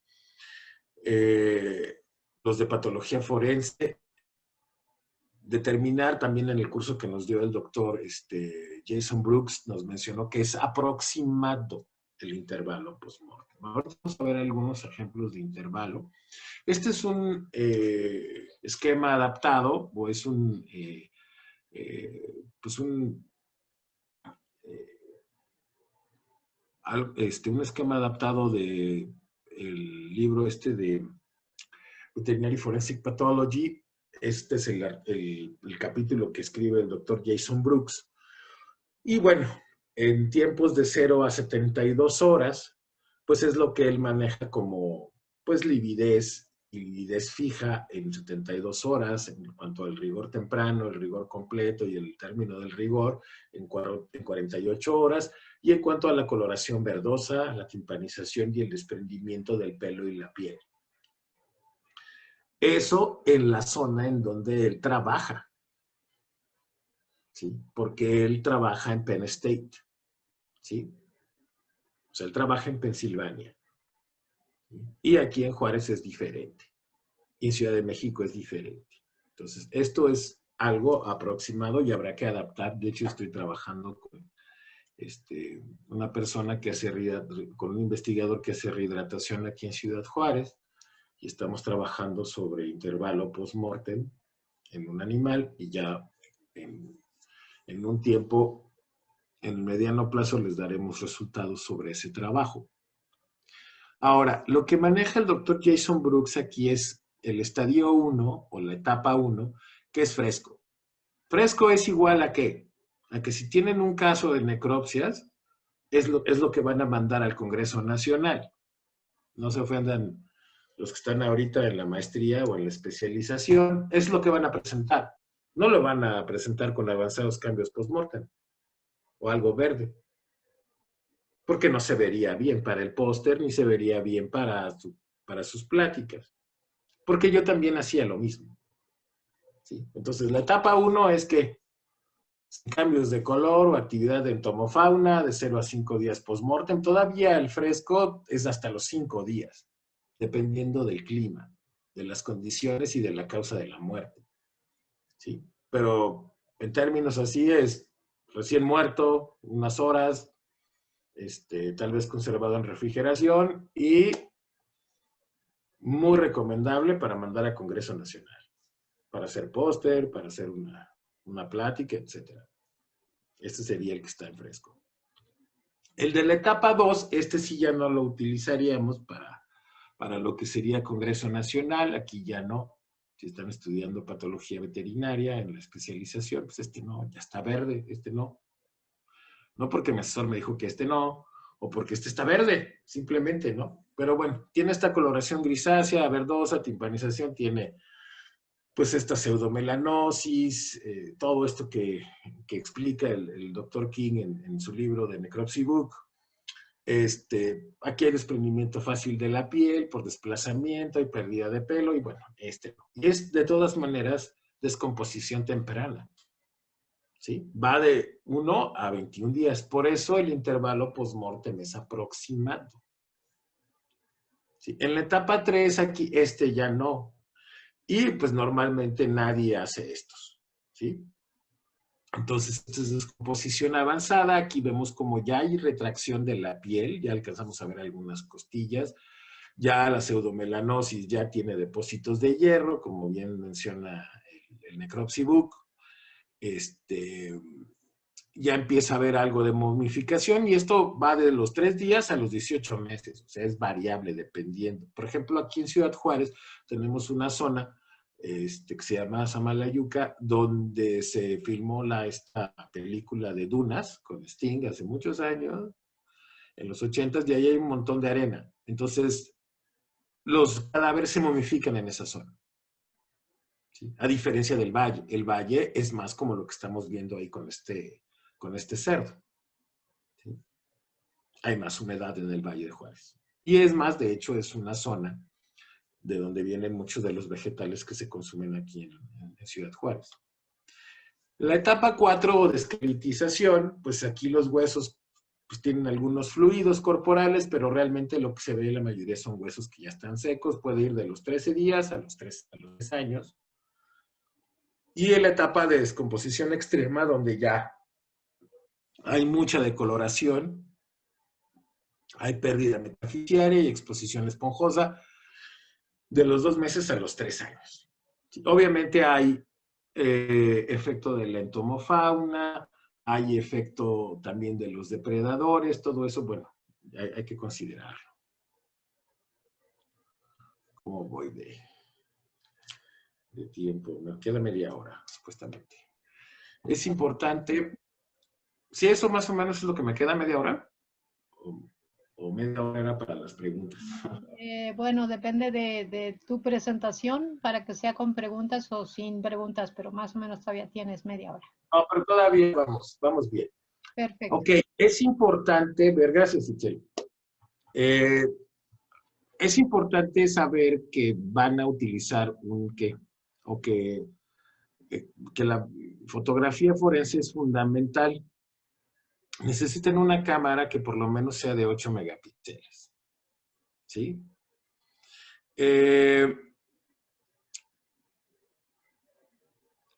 los de patología forense. Determinar también en el curso que nos dio el doctor Jason Brooks, nos mencionó que es aproximado el intervalo post-mortem. Ahora vamos a ver algunos ejemplos de intervalo. Este es un esquema adaptado, o es pues un esquema adaptado de el libro de Veterinary Forensic Pathology. Este es el capítulo que escribe el doctor Jason Brooks. Y bueno, en tiempos de 0 a 72 horas, pues es lo que él maneja como, pues, lividez y lividez fija en 72 horas, en cuanto al rigor temprano, el rigor completo y el término del rigor en 48 horas, y en cuanto a la coloración verdosa, la timpanización y el desprendimiento del pelo y la piel. Eso en la zona en donde él trabaja, ¿sí? Porque él trabaja en Penn State, ¿sí? O sea, él trabaja en Pensilvania. ¿Sí? Y aquí en Juárez es diferente. Y en Ciudad de México es diferente. Entonces, esto es algo aproximado y habrá que adaptar. De hecho, estoy trabajando con una persona que hace, con un investigador que hace rehidratación aquí en Ciudad Juárez, y estamos trabajando sobre intervalo post-mortem en un animal, y ya en un tiempo, en el mediano plazo, les daremos resultados sobre ese trabajo. Ahora, lo que maneja el doctor Jason Brooks aquí es el estadio 1 o la etapa 1, que es fresco. Fresco es igual a qué? A que si tienen un caso de necropsias, es lo que van a mandar al Congreso Nacional. No se ofendan los que están ahorita en la maestría o en la especialización, es lo que van a presentar. No lo van a presentar con avanzados cambios post-mortem o algo verde, porque no se vería bien para el póster ni se vería bien para sus pláticas. Porque yo también hacía lo mismo. ¿Sí? Entonces, la etapa 1 es que cambios de color o actividad de entomofauna de 0 a 5 días post-mortem. Todavía el fresco es hasta los 5 días, dependiendo del clima, de las condiciones y de la causa de la muerte. ¿Sí? Pero en términos así es recién muerto, unas horas, tal vez conservado en refrigeración y muy recomendable para mandar a Congreso Nacional, para hacer póster, para hacer una plática, etc. Este sería el que está en fresco. El de la etapa 2, sí ya no lo utilizaríamos para lo que sería Congreso Nacional, aquí ya no. Si están estudiando patología veterinaria en la especialización, pues no, ya está verde, no. No porque mi asesor me dijo que no, o porque está verde, simplemente, ¿no? Pero bueno, tiene esta coloración grisácea, verdosa, timpanización, tiene pues esta pseudomelanosis, todo esto que explica el Dr. King en su libro de Necropsy Book. Aquí hay desprendimiento fácil de la piel por desplazamiento y pérdida de pelo, y bueno, no. Y es de todas maneras descomposición temprana. ¿Sí? Va de 1 a 21 días. Por eso el intervalo post-mortem es aproximado. ¿Sí? En la etapa 3, aquí, ya no. Y pues normalmente nadie hace estos. ¿Sí? Entonces, esta es descomposición avanzada. Aquí vemos como ya hay retracción de la piel. Ya alcanzamos a ver algunas costillas. Ya la pseudomelanosis ya tiene depósitos de hierro, como bien menciona el Necropsy Book. Ya empieza a haber algo de momificación, y esto va de los 3 días a los 18 meses, o sea, es variable dependiendo. Por ejemplo, aquí en Ciudad Juárez tenemos una zona que se llama Samalayuca, donde se filmó esta película de Dunas con Sting hace muchos años, en los 80s, y ahí hay un montón de arena. Entonces, los cadáveres se momifican en esa zona. ¿Sí? A diferencia del valle. El valle es más como lo que estamos viendo ahí con este cerdo. ¿Sí? Hay más humedad en el Valle de Juárez. Y es más, de hecho, es una zona de donde vienen muchos de los vegetales que se consumen aquí en Ciudad Juárez. La etapa 4 o desclitización, pues aquí los huesos pues tienen algunos fluidos corporales, pero realmente lo que se ve la mayoría son huesos que ya están secos, puede ir de los 13 días a los 3 años. Y en la etapa de descomposición extrema, donde ya hay mucha decoloración, hay pérdida metaficiaria y exposición esponjosa, de los 2 meses a los 3 años. Obviamente hay efecto de la entomofauna, hay efecto también de los depredadores, todo eso, bueno, hay que considerarlo. ¿Cómo voy de tiempo? Me queda media hora, supuestamente. Es importante, si eso más o menos es lo que me queda, media hora, o media hora para las preguntas. Bueno, depende de tu presentación para que sea con preguntas o sin preguntas, pero más o menos todavía tienes media hora. No, pero todavía vamos bien. Perfecto. Ok, es importante ver, gracias, Itzel. es importante saber que van a utilizar que la fotografía forense es fundamental. Necesitan una cámara que por lo menos sea de 8 megapíxeles. ¿Sí?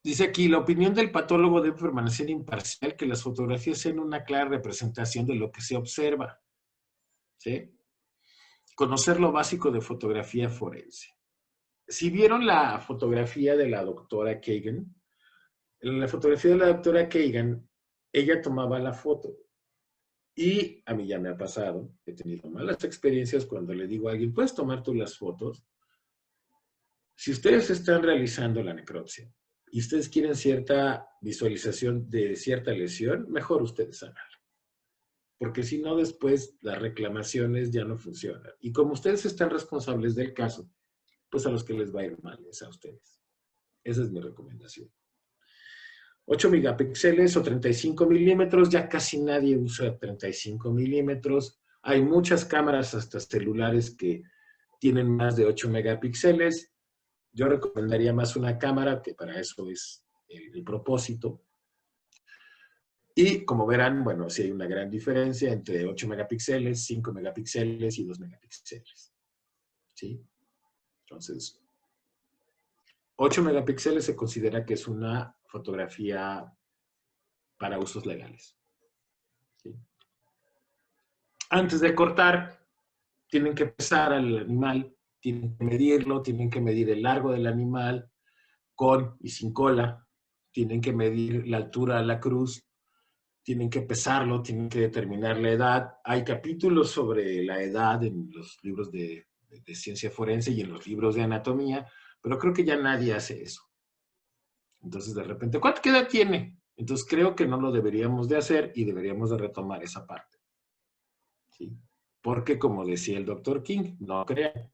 Dice aquí, la opinión del patólogo debe permanecer imparcial, que las fotografías sean una clara representación de lo que se observa. ¿Sí? Conocer lo básico de fotografía forense. Si vieron la fotografía de la doctora Kagan, en la fotografía de la doctora Kagan, ella tomaba la foto. Y a mí ya me ha pasado, he tenido malas experiencias cuando le digo a alguien, ¿puedes tomar tú las fotos? Si ustedes están realizando la necropsia y ustedes quieren cierta visualización de cierta lesión, mejor ustedes háganlo. Porque si no, después las reclamaciones ya no funcionan. Y como ustedes están responsables del caso, pues a los que les va a ir mal es a ustedes. Esa es mi recomendación. 8 megapíxeles o 35 milímetros, ya casi nadie usa 35 milímetros. Hay muchas cámaras, hasta celulares, que tienen más de 8 megapíxeles. Yo recomendaría más una cámara, que para eso es el propósito. Y como verán, bueno, sí hay una gran diferencia entre 8 megapíxeles, 5 megapíxeles y 2 megapíxeles. ¿Sí? Entonces, 8 megapíxeles se considera que es una fotografía para usos legales. ¿Sí? Antes de cortar, tienen que pesar al animal, tienen que medirlo, tienen que medir el largo del animal con y sin cola, tienen que medir la altura de la cruz, tienen que pesarlo, tienen que determinar la edad. Hay capítulos sobre la edad en los libros de ciencia forense y en los libros de anatomía, pero creo que ya nadie hace eso. Entonces, de repente, ¿qué edad tiene? Entonces, creo que no lo deberíamos de hacer y deberíamos de retomar esa parte. ¿Sí? Porque, como decía el Dr. King, no crean.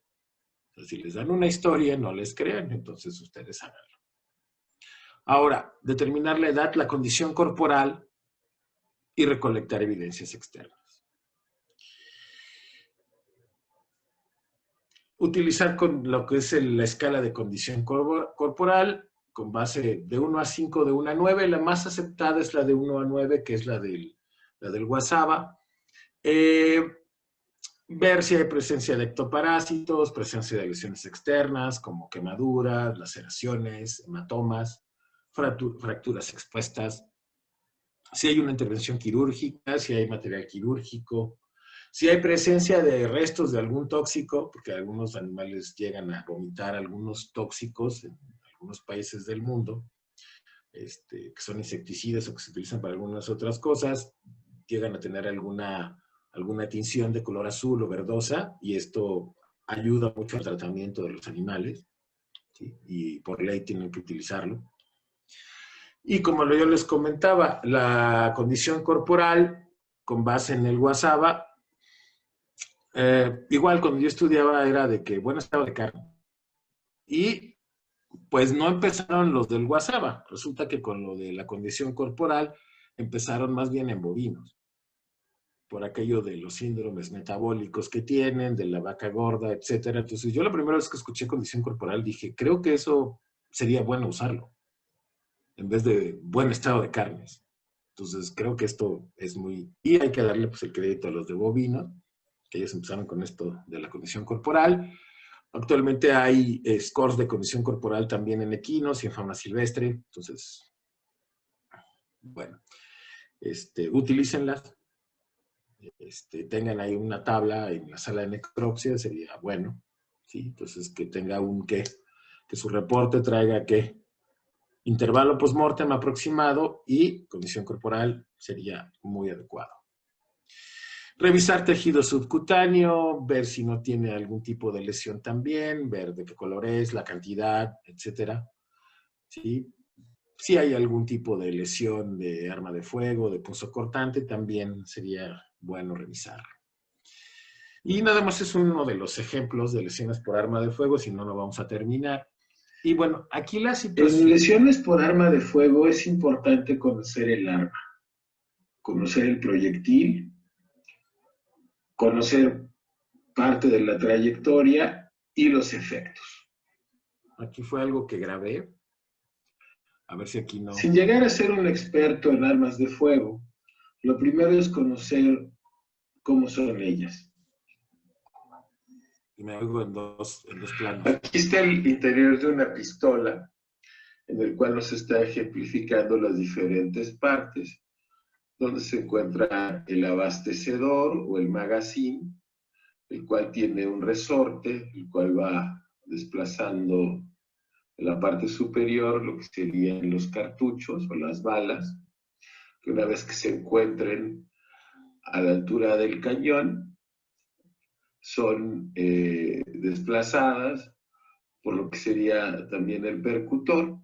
Entonces, si les dan una historia, no les crean, entonces ustedes háganlo. Ahora, determinar la edad, la condición corporal y recolectar evidencias externas. Utilizar con lo que es la escala de condición corporal, con base de 1 a 5, de 1 a 9. La más aceptada es la de 1 a 9, que es la del WhatsApp. Ver si hay presencia de ectoparásitos, presencia de lesiones externas, como quemaduras, laceraciones, hematomas, fracturas expuestas. Si hay una intervención quirúrgica, si hay material quirúrgico, si hay presencia de restos de algún tóxico, porque algunos animales llegan a vomitar algunos tóxicos en algunos países del mundo, que son insecticidas o que se utilizan para algunas otras cosas, llegan a tener alguna tinción de color azul o verdosa, y esto ayuda mucho al tratamiento de los animales, ¿sí? Y por ley tienen que utilizarlo. Y como yo les comentaba, la condición corporal, con base en el WhatsApp, igual cuando yo estudiaba era de que buen estado de carne. Y pues no empezaron los del WhatsApp. Resulta que con lo de la condición corporal empezaron más bien en bovinos, por aquello de los síndromes metabólicos que tienen, de la vaca gorda, etcétera. Entonces yo la primera vez que escuché condición corporal dije, creo que eso sería bueno usarlo, en vez de buen estado de carnes. Entonces creo que esto es muy... Y hay que darle pues el crédito a los de bovino, que ellos empezaron con esto de la condición corporal. Actualmente hay scores de condición corporal también en equinos y en fauna silvestre. Entonces, bueno, utilícenlas. Tengan ahí una tabla en la sala de necropsia, sería bueno. ¿Sí? Entonces, que tenga que su reporte traiga intervalo post-mortem aproximado y condición corporal sería muy adecuado. Revisar tejido subcutáneo, ver si no tiene algún tipo de lesión también, ver de qué color es, la cantidad, etcétera. ¿Sí? Si hay algún tipo de lesión de arma de fuego, de punzocortante, también sería bueno revisar. Y nada más es uno de los ejemplos de lesiones por arma de fuego, si no, no vamos a terminar. Y bueno, aquí la situación... En lesiones por arma de fuego es importante conocer el arma, conocer el proyectil, conocer parte de la trayectoria y los efectos. Aquí fue algo que grabé. A ver si aquí no. Sin llegar a ser un experto en armas de fuego, lo primero es conocer cómo son ellas. Y me oigo en dos planos. Aquí está el interior de una pistola, en el cual nos está ejemplificando las diferentes partes, donde se encuentra el abastecedor o el magazine, el cual tiene un resorte, el cual va desplazando en la parte superior lo que serían los cartuchos o las balas, que una vez que se encuentren a la altura del cañón, son desplazadas por lo que sería también el percutor.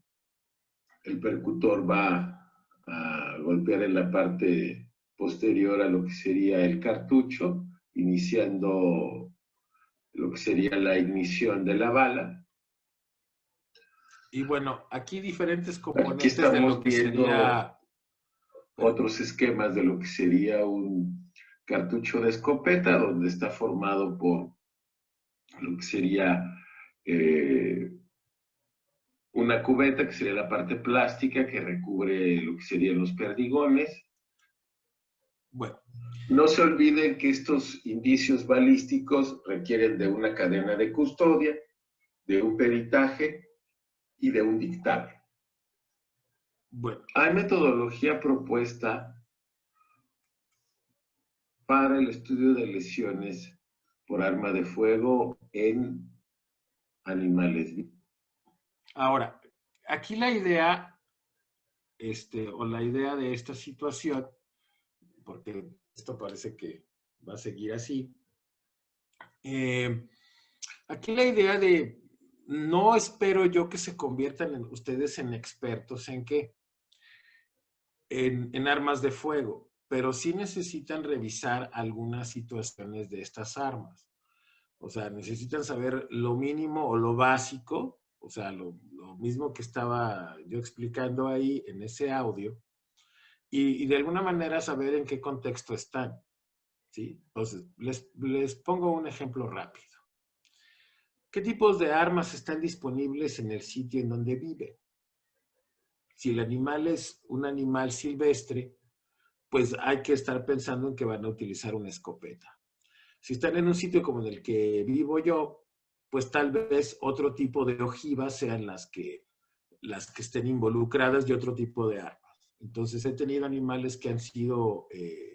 El percutor va a golpear en la parte posterior a lo que sería el cartucho, iniciando lo que sería la ignición de la bala. Y bueno, aquí diferentes componentes de lo que sería otros esquemas de lo que sería un cartucho de escopeta, donde está formado por lo que sería una cubeta, que sería la parte plástica que recubre lo que serían los perdigones. Bueno, no se olviden que estos indicios balísticos requieren de una cadena de custodia, de un peritaje y de un dictamen. Bueno, hay metodología propuesta para el estudio de lesiones por arma de fuego en animales vivos. Ahora, aquí la idea, o la idea de esta situación, porque esto parece que va a seguir así, aquí la idea de, no espero yo que se conviertan ustedes en expertos en qué, en armas de fuego, pero sí necesitan revisar algunas situaciones de estas armas. O sea, necesitan saber lo mínimo o lo básico, o sea, lo mismo que estaba yo explicando ahí en ese audio, y de alguna manera saber en qué contexto están, ¿sí? Entonces, les pongo un ejemplo rápido. ¿Qué tipos de armas están disponibles en el sitio en donde vive? Si el animal es un animal silvestre, pues hay que estar pensando en que van a utilizar una escopeta. Si están en un sitio como en el que vivo yo, pues tal vez otro tipo de ojivas sean las que estén involucradas de otro tipo de armas. Entonces he tenido animales que han sido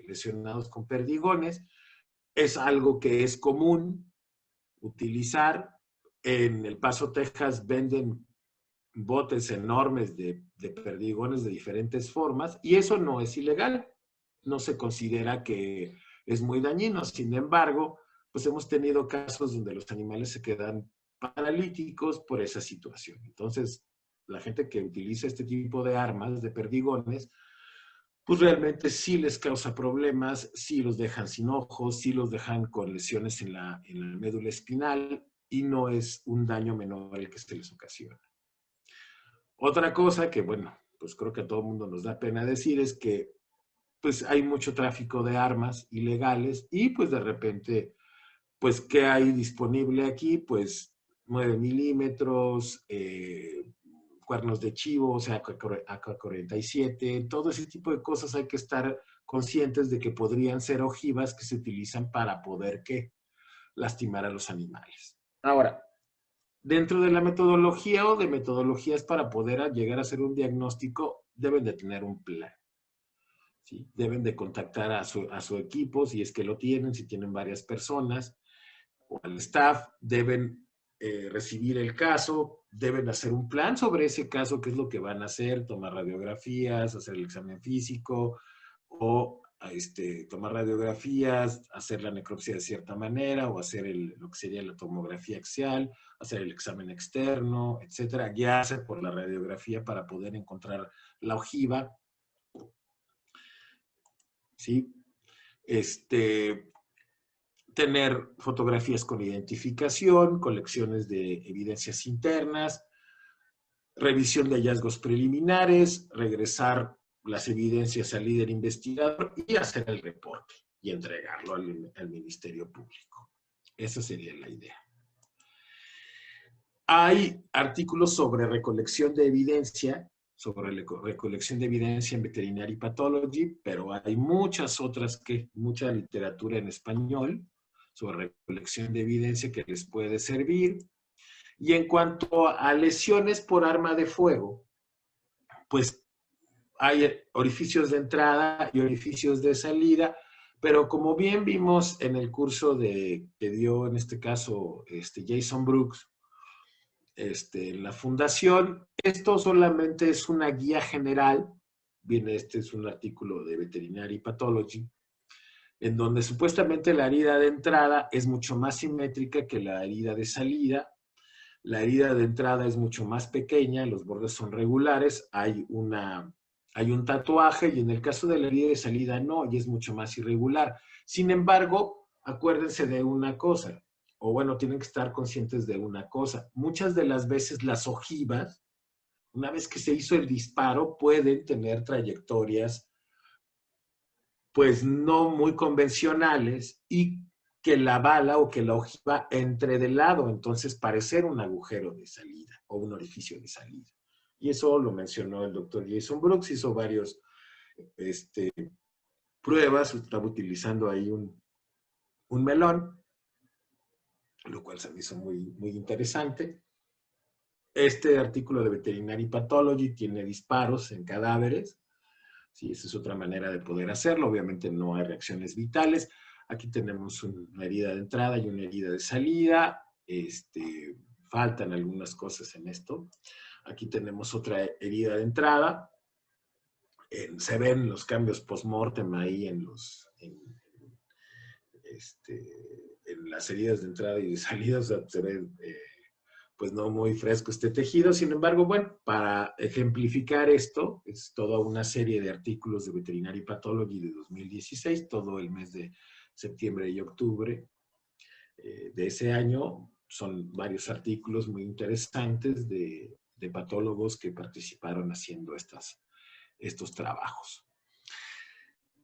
lesionados con perdigones. Es algo que es común utilizar. En El Paso, Texas, venden botes enormes de perdigones de diferentes formas y eso no es ilegal. No se considera que es muy dañino. Sin embargo, pues hemos tenido casos donde los animales se quedan paralíticos por esa situación. Entonces, la gente que utiliza este tipo de armas, de perdigones, pues realmente sí les causa problemas, sí los dejan sin ojos, sí los dejan con lesiones en la médula espinal y no es un daño menor el que se les ocasiona. Otra cosa que, bueno, pues creo que a todo el mundo nos da pena decir es que pues hay mucho tráfico de armas ilegales y pues de repente, pues ¿qué hay disponible aquí? Pues 9 milímetros, cuernos de chivo, o sea, AK-47, todo ese tipo de cosas hay que estar conscientes de que podrían ser ojivas que se utilizan para poder ¿qué? Lastimar a los animales. Ahora, dentro de la metodología o de metodologías para poder llegar a hacer un diagnóstico, deben de tener un plan. ¿Sí? Deben de contactar a su equipo, si es que lo tienen, si tienen varias personas, o al staff, deben recibir el caso, deben hacer un plan sobre ese caso, qué es lo que van a hacer, tomar radiografías, hacer el examen físico, o tomar radiografías, hacer la necropsia de cierta manera, o hacer lo que sería la tomografía axial, hacer el examen externo, etcétera, guiarse por la radiografía para poder encontrar la ojiva, ¿sí? Tener fotografías con identificación, colecciones de evidencias internas, revisión de hallazgos preliminares, regresar las evidencias al líder investigador y hacer el reporte y entregarlo al Ministerio Público. Esa sería la idea. Hay artículos sobre recolección de evidencia, en Veterinary Pathology, pero hay mucha literatura en español sobre recolección de evidencia que les puede servir. Y en cuanto a lesiones por arma de fuego, pues hay orificios de entrada y orificios de salida, pero como bien vimos en el curso que dio en este caso Jason Brooks, la fundación, esto solamente es una guía general. Bien, este es un artículo de Veterinary Pathology, en donde supuestamente la herida de entrada es mucho más simétrica que la herida de salida. La herida de entrada es mucho más pequeña, los bordes son regulares, hay un tatuaje, y en el caso de la herida de salida no, y es mucho más irregular. Sin embargo, acuérdense de una cosa, o bueno, tienen que estar conscientes de una cosa. Muchas de las veces las ojivas, una vez que se hizo el disparo, pueden tener trayectorias pues no muy convencionales, y que la bala o que la ojiva entre de lado, entonces parecer un agujero de salida o un orificio de salida. Y eso lo mencionó el doctor Jason Brooks, hizo varias pruebas, estaba utilizando ahí un melón, lo cual se me hizo muy, muy interesante. Este artículo de Veterinary Pathology tiene disparos en cadáveres. Sí, esa es otra manera de poder hacerlo. Obviamente no hay reacciones vitales. Aquí tenemos una herida de entrada y una herida de salida. Faltan algunas cosas en esto. Aquí tenemos otra herida de entrada. Se ven los cambios post-mortem ahí en las heridas de entrada y de salida. O sea, se ve pues no muy fresco este tejido. Sin embargo, bueno, para ejemplificar esto, es toda una serie de artículos de Veterinary Pathology de 2016, todo el mes de septiembre y octubre de ese año. Son varios artículos muy interesantes de patólogos que participaron haciendo estos trabajos.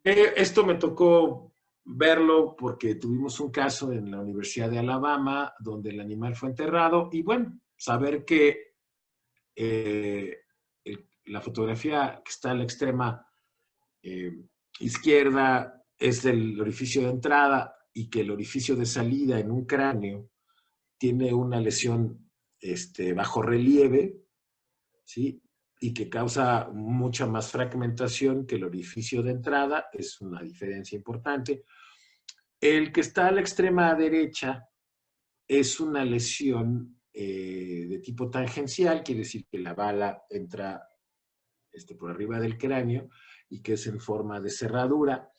Esto me tocó verlo porque tuvimos un caso en la Universidad de Alabama donde el animal fue enterrado, y bueno, saber que la fotografía que está a la extrema izquierda es el orificio de entrada, y que el orificio de salida en un cráneo tiene una lesión bajo relieve, ¿sí? Y que causa mucha más fragmentación que el orificio de entrada, es una diferencia importante. El que está a la extrema derecha es una lesión de tipo tangencial, quiere decir que la bala entra por arriba del cráneo y que es en forma de cerradura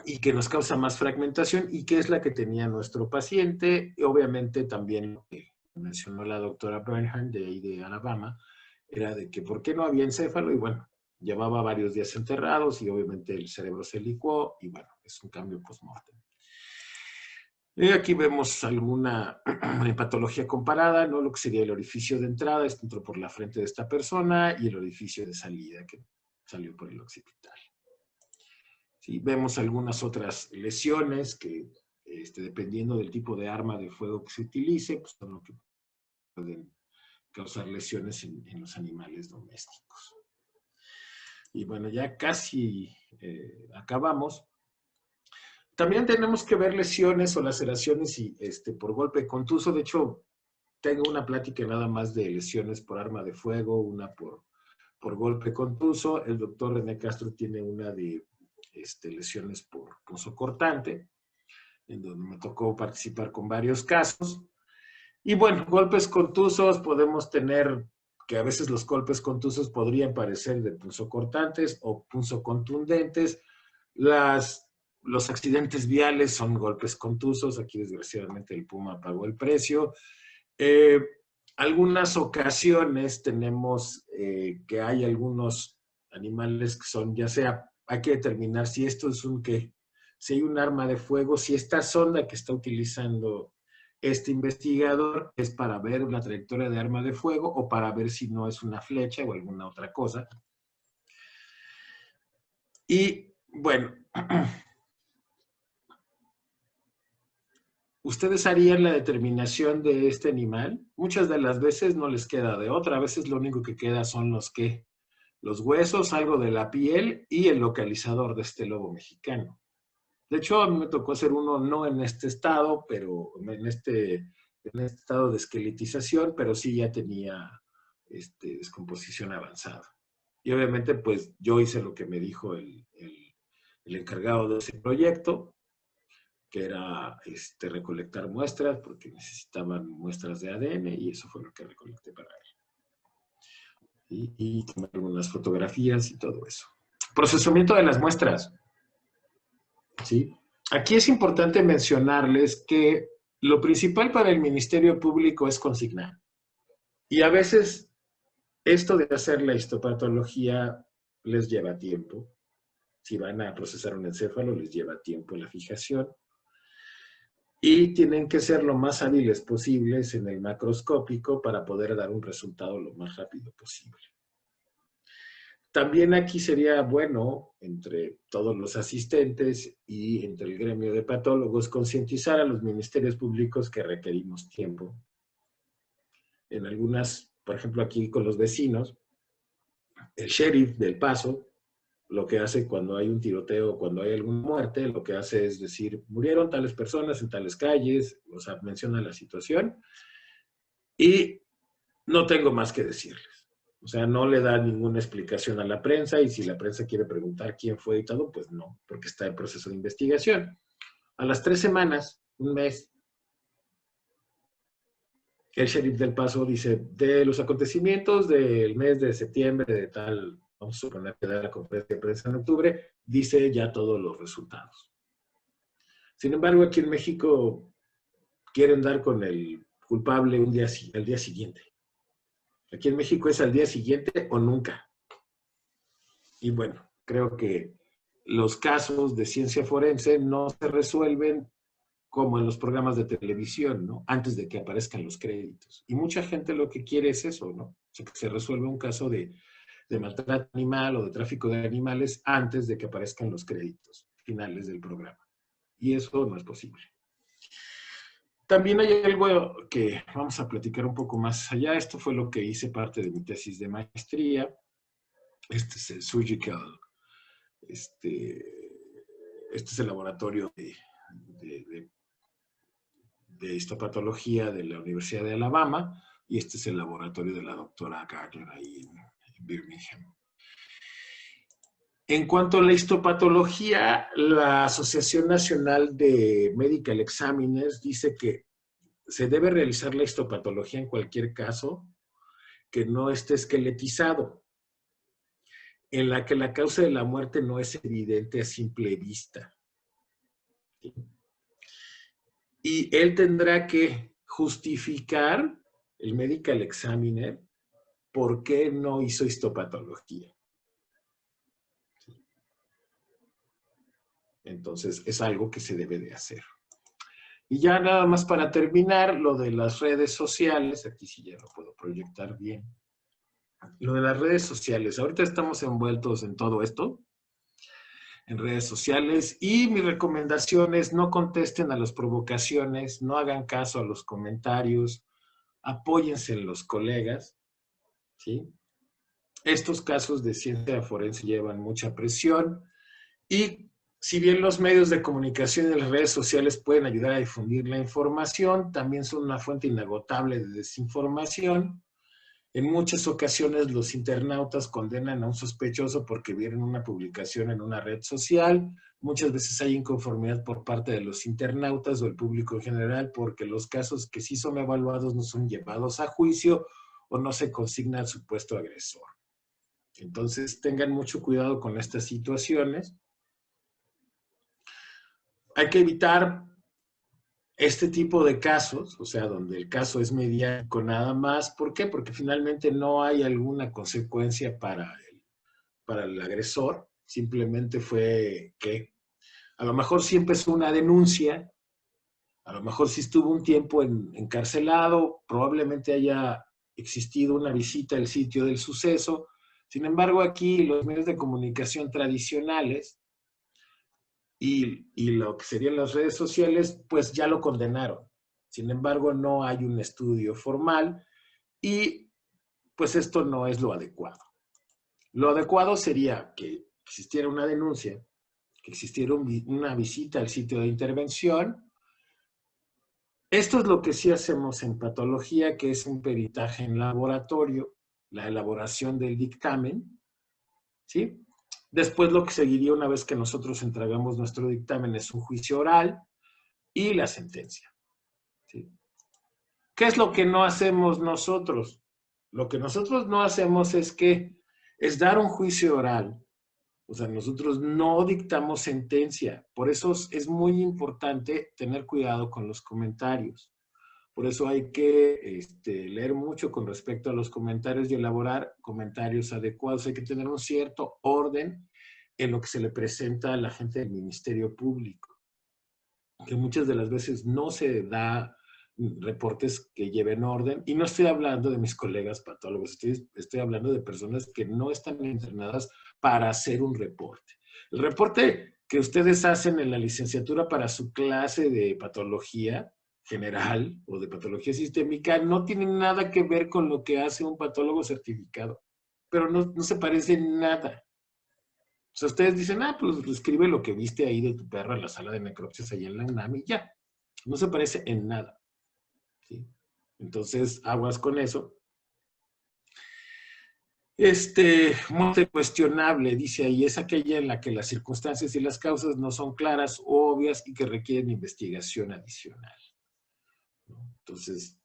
y que nos causa más fragmentación, y que es la que tenía nuestro paciente. Y obviamente también lo que mencionó la doctora Bernhardt de Alabama era de que por qué no había encéfalo, y bueno, llevaba varios días enterrados y obviamente el cerebro se licuó, y bueno, es un cambio post-mortem. Y aquí vemos alguna patología comparada, ¿no? Lo que sería el orificio de entrada, entró por la frente de esta persona, y el orificio de salida, que salió por el occipital. Sí, vemos algunas otras lesiones que, dependiendo del tipo de arma de fuego que se utilice, pues son lo que pueden causar lesiones en los animales domésticos. Y bueno, ya casi acabamos. También tenemos que ver lesiones o laceraciones por golpe contuso. De hecho, tengo una plática nada más de lesiones por arma de fuego, una por golpe contuso. El doctor René Castro tiene una de lesiones por punzocortante, en donde me tocó participar con varios casos. Y bueno, golpes contusos podemos tener, que a veces los golpes contusos podrían parecer de punzocortantes o punzocontundentes. Los accidentes viales son golpes contusos. Aquí desgraciadamente el Puma pagó el precio. Algunas ocasiones tenemos que hay algunos animales que son, ya sea, hay que determinar si esto es si hay un arma de fuego, si esta sonda que está utilizando este investigador es para ver la trayectoria de arma de fuego, o para ver si no es una flecha o alguna otra cosa. Y bueno, ¿ustedes harían la determinación de este animal? Muchas de las veces no les queda de otra. A veces lo único que queda son los huesos, algo de la piel y el localizador de este lobo mexicano. De hecho, a mí me tocó hacer uno no en este estado, pero en este estado de esqueletización, pero sí ya tenía descomposición avanzada. Y obviamente, pues yo hice lo que me dijo el encargado de ese proyecto, que era recolectar muestras, porque necesitaban muestras de ADN, y eso fue lo que recolecté para él. Y tomar algunas fotografías y todo eso. Procesamiento de las muestras. ¿Sí? Aquí es importante mencionarles que lo principal para el Ministerio Público es consignar. Y a veces esto de hacer la histopatología les lleva tiempo. Si van a procesar un encéfalo, les lleva tiempo la fijación. Y tienen que ser lo más hábiles posibles en el macroscópico para poder dar un resultado lo más rápido posible. También aquí sería bueno, entre todos los asistentes y entre el gremio de patólogos, concientizar a los ministerios públicos que requerimos tiempo. En algunas, por ejemplo, aquí con los vecinos, el sheriff del Paso, lo que hace cuando hay un tiroteo, cuando hay alguna muerte, lo que hace es decir, murieron tales personas en tales calles, o sea, menciona la situación, y no tengo más que decirles. O sea, no le da ninguna explicación a la prensa, y si la prensa quiere preguntar quién fue y todo, pues no, porque está en proceso de investigación. A las 3 semanas, un mes, el sheriff del Paso dice, de los acontecimientos del mes de septiembre, de tal, vamos a suponer que da la conferencia de prensa en octubre, dice ya todos los resultados. Sin embargo, aquí en México quieren dar con el culpable al día siguiente. Aquí en México es al día siguiente o nunca. Y bueno, creo que los casos de ciencia forense no se resuelven como en los programas de televisión, ¿no? Antes de que aparezcan los créditos. Y mucha gente lo que quiere es eso, ¿no? O sea, que se resuelva un caso de maltrato animal o de tráfico de animales antes de que aparezcan los créditos finales del programa. Y eso no es posible. También hay algo que vamos a platicar un poco más allá. Esto fue lo que hice parte de mi tesis de maestría. Este es el surgical, este es el laboratorio de histopatología de la Universidad de Alabama, y este es el laboratorio de la doctora Gardner ahí en Birmingham. En cuanto a la histopatología, la Asociación Nacional de Medical Examiners dice que se debe realizar la histopatología en cualquier caso que no esté esqueletizado, en la que la causa de la muerte no es evidente a simple vista. ¿Sí? Y él tendrá que justificar, el medical examiner, por qué no hizo histopatología. ¿Sí? Entonces, es algo que se debe de hacer. Y ya nada más para terminar, lo de las redes sociales, aquí sí ya lo puedo proyectar bien. Lo de las redes sociales, ahorita estamos envueltos en todo esto, en redes sociales, y mi recomendación es no contesten a las provocaciones, no hagan caso a los comentarios, apóyense en los colegas, ¿sí? Estos casos de ciencia forense llevan mucha presión, y si bien los medios de comunicación y las redes sociales pueden ayudar a difundir la información, también son una fuente inagotable de desinformación. En muchas ocasiones los internautas condenan a un sospechoso porque vieron una publicación en una red social. Muchas veces hay inconformidad por parte de los internautas o el público en general porque los casos que sí son evaluados no son llevados a juicio o no se consigna al supuesto agresor. Entonces tengan mucho cuidado con estas situaciones. Hay que evitar este tipo de casos, o sea, donde el caso es mediático nada más. ¿Por qué? Porque finalmente no hay alguna consecuencia para el agresor. Simplemente fue que a lo mejor sí empezó una denuncia, a lo mejor sí estuvo un tiempo encarcelado, probablemente haya existido una visita al sitio del suceso. Sin embargo, aquí los medios de comunicación tradicionales y lo que serían las redes sociales, pues ya lo condenaron. Sin embargo, no hay un estudio formal y pues esto no es lo adecuado. Lo adecuado sería que existiera una denuncia, que existiera una visita al sitio de intervención. Esto es lo que sí hacemos en patología, que es un peritaje en laboratorio, la elaboración del dictamen, ¿sí? Después lo que seguiría una vez que nosotros entregamos nuestro dictamen es un juicio oral y la sentencia, ¿sí? ¿Qué es lo que no hacemos nosotros? Lo que nosotros no hacemos es dar un juicio oral. O sea, nosotros no dictamos sentencia. Por eso es muy importante tener cuidado con los comentarios. Por eso hay que leer mucho con respecto a los comentarios y elaborar comentarios adecuados. Hay que tener un cierto orden en lo que se le presenta a la gente del Ministerio Público, que muchas de las veces no se da reportes que lleven orden. Y no estoy hablando de mis colegas patólogos, estoy hablando de personas que no están entrenadas para hacer un reporte. El reporte que ustedes hacen en la licenciatura para su clase de patología general o de patología sistémica no tiene nada que ver con lo que hace un patólogo certificado, pero no se parece en nada. O sea, ustedes dicen, pues escribe lo que viste ahí de tu perro en la sala de necropsias allá en la UNAM y ya. No se parece en nada, ¿sí? Entonces, aguas con eso. Muerte cuestionable, dice ahí, es aquella en la que las circunstancias y las causas no son claras o obvias y que requieren investigación adicional, ¿no? Entonces,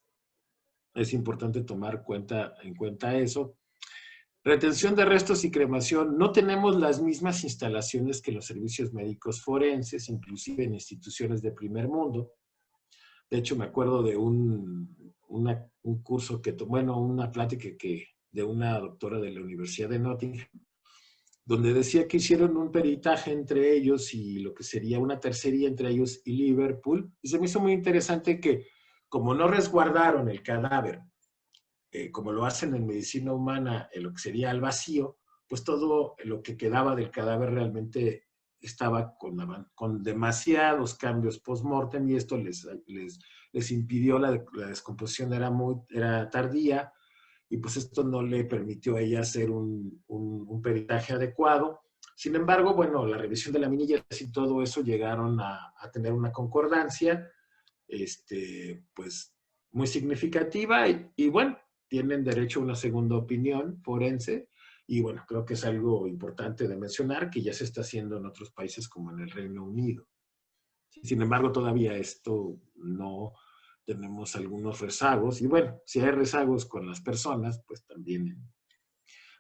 es importante tomar en cuenta eso. Retención de restos y cremación. No tenemos las mismas instalaciones que los servicios médicos forenses, inclusive en instituciones de primer mundo. De hecho, me acuerdo de un curso una plática de una doctora de la Universidad de Nottingham, donde decía que hicieron un peritaje entre ellos y lo que sería una tercería entre ellos y Liverpool. Y se me hizo muy interesante que, como no resguardaron el cadáver, como lo hacen en medicina humana, lo que sería al vacío, pues todo lo que quedaba del cadáver realmente estaba con demasiados cambios post-mortem y esto les impidió, la descomposición era tardía y pues esto no le permitió a ella hacer un peritaje adecuado. Sin embargo, bueno, la revisión de la minilla y todo eso llegaron a tener una concordancia, pues muy significativa y bueno, tienen derecho a una segunda opinión forense y bueno, creo que es algo importante de mencionar que ya se está haciendo en otros países como en el Reino Unido. Sin embargo, todavía esto no tenemos algunos rezagos y bueno, si hay rezagos con las personas, pues también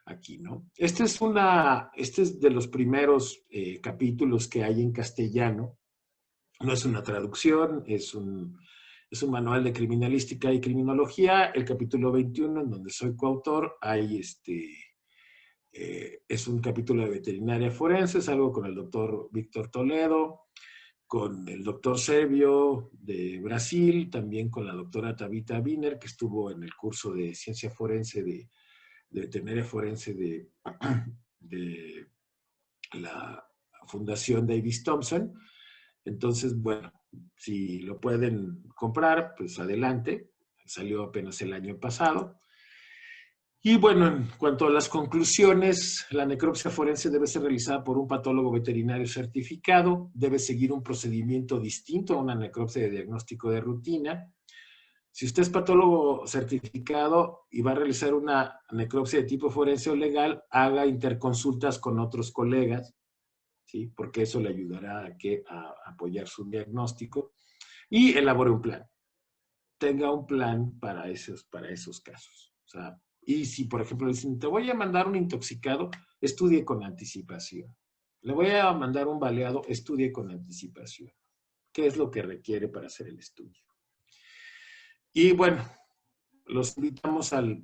aquí, ¿no? Este es de los primeros capítulos que hay en castellano. No es una traducción, es un manual de criminalística y criminología, el capítulo 21, en donde soy coautor, es un capítulo de veterinaria forense, es algo con el doctor Víctor Toledo, con el doctor Servio de Brasil, también con la doctora Tabitha Wiener, que estuvo en el curso de ciencia forense de veterinaria forense de la Fundación Davis Thompson. Entonces, bueno, si lo pueden comprar, pues adelante. Salió apenas el año pasado. Y bueno, en cuanto a las conclusiones, la necropsia forense debe ser realizada por un patólogo veterinario certificado, debe seguir un procedimiento distinto a una necropsia de diagnóstico de rutina. Si usted es patólogo certificado y va a realizar una necropsia de tipo forense o legal, haga interconsultas con otros colegas, ¿sí? Porque eso le ayudará a apoyar su diagnóstico y elabore un plan. Tenga un plan para esos casos. O sea, y si, por ejemplo, le dicen, te voy a mandar un intoxicado, estudie con anticipación. Le voy a mandar un baleado, estudie con anticipación. ¿Qué es lo que requiere para hacer el estudio? Y bueno, los invitamos al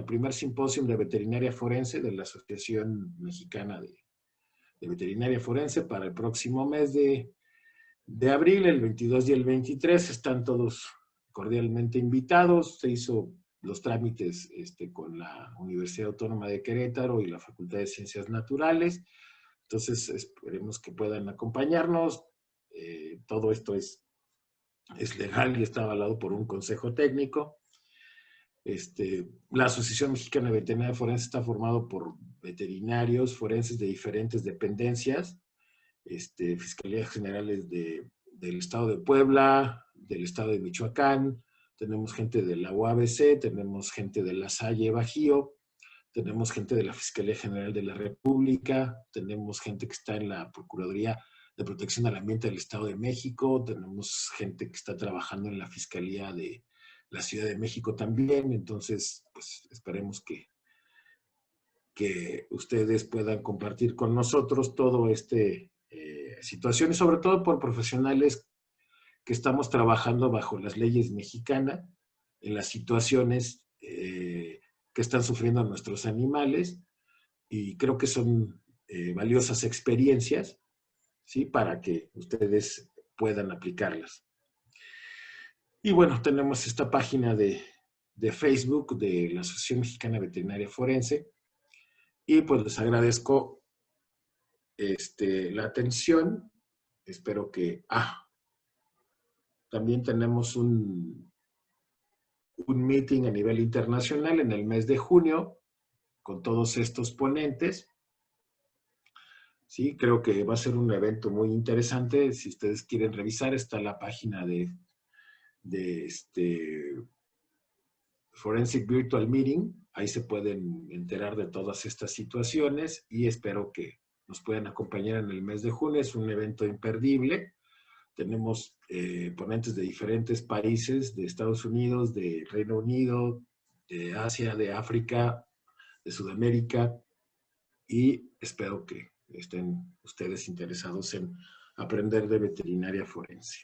primer simposio de veterinaria forense de la Asociación Mexicana de Veterinaria Forense para el próximo mes de abril, el 22 y el 23. Están todos cordialmente invitados. Se hizo los trámites con la Universidad Autónoma de Querétaro y la Facultad de Ciencias Naturales. Entonces, esperemos que puedan acompañarnos. Todo esto es legal y está avalado por un consejo técnico. La Asociación Mexicana de Veterinaria Forense está formado por veterinarios forenses de diferentes dependencias, fiscalías generales del estado de Puebla, del estado de Michoacán, tenemos gente de la UABC, tenemos gente de la Salle Bajío, tenemos gente de la Fiscalía General de la República, tenemos gente que está en la Procuraduría de Protección al Ambiente del Estado de México, tenemos gente que está trabajando en la Fiscalía de la Ciudad de México también. Entonces, pues esperemos que ustedes puedan compartir con nosotros todo situación, y sobre todo por profesionales que estamos trabajando bajo las leyes mexicanas en las situaciones que están sufriendo nuestros animales, y creo que son valiosas experiencias, ¿sí? Para que ustedes puedan aplicarlas. Y bueno, tenemos esta página de Facebook de la Asociación Mexicana Veterinaria Forense, y pues les agradezco la atención. Espero que... también tenemos un meeting a nivel internacional en el mes de junio con todos estos ponentes. Sí, creo que va a ser un evento muy interesante. Si ustedes quieren revisar, está la página de Forensic Virtual Meeting. Ahí se pueden enterar de todas estas situaciones, y espero que nos puedan acompañar en el mes de junio. Es un evento imperdible. Tenemos ponentes de diferentes países, de Estados Unidos, de Reino Unido, de Asia, de África, de Sudamérica, y espero que estén ustedes interesados en aprender de veterinaria forense.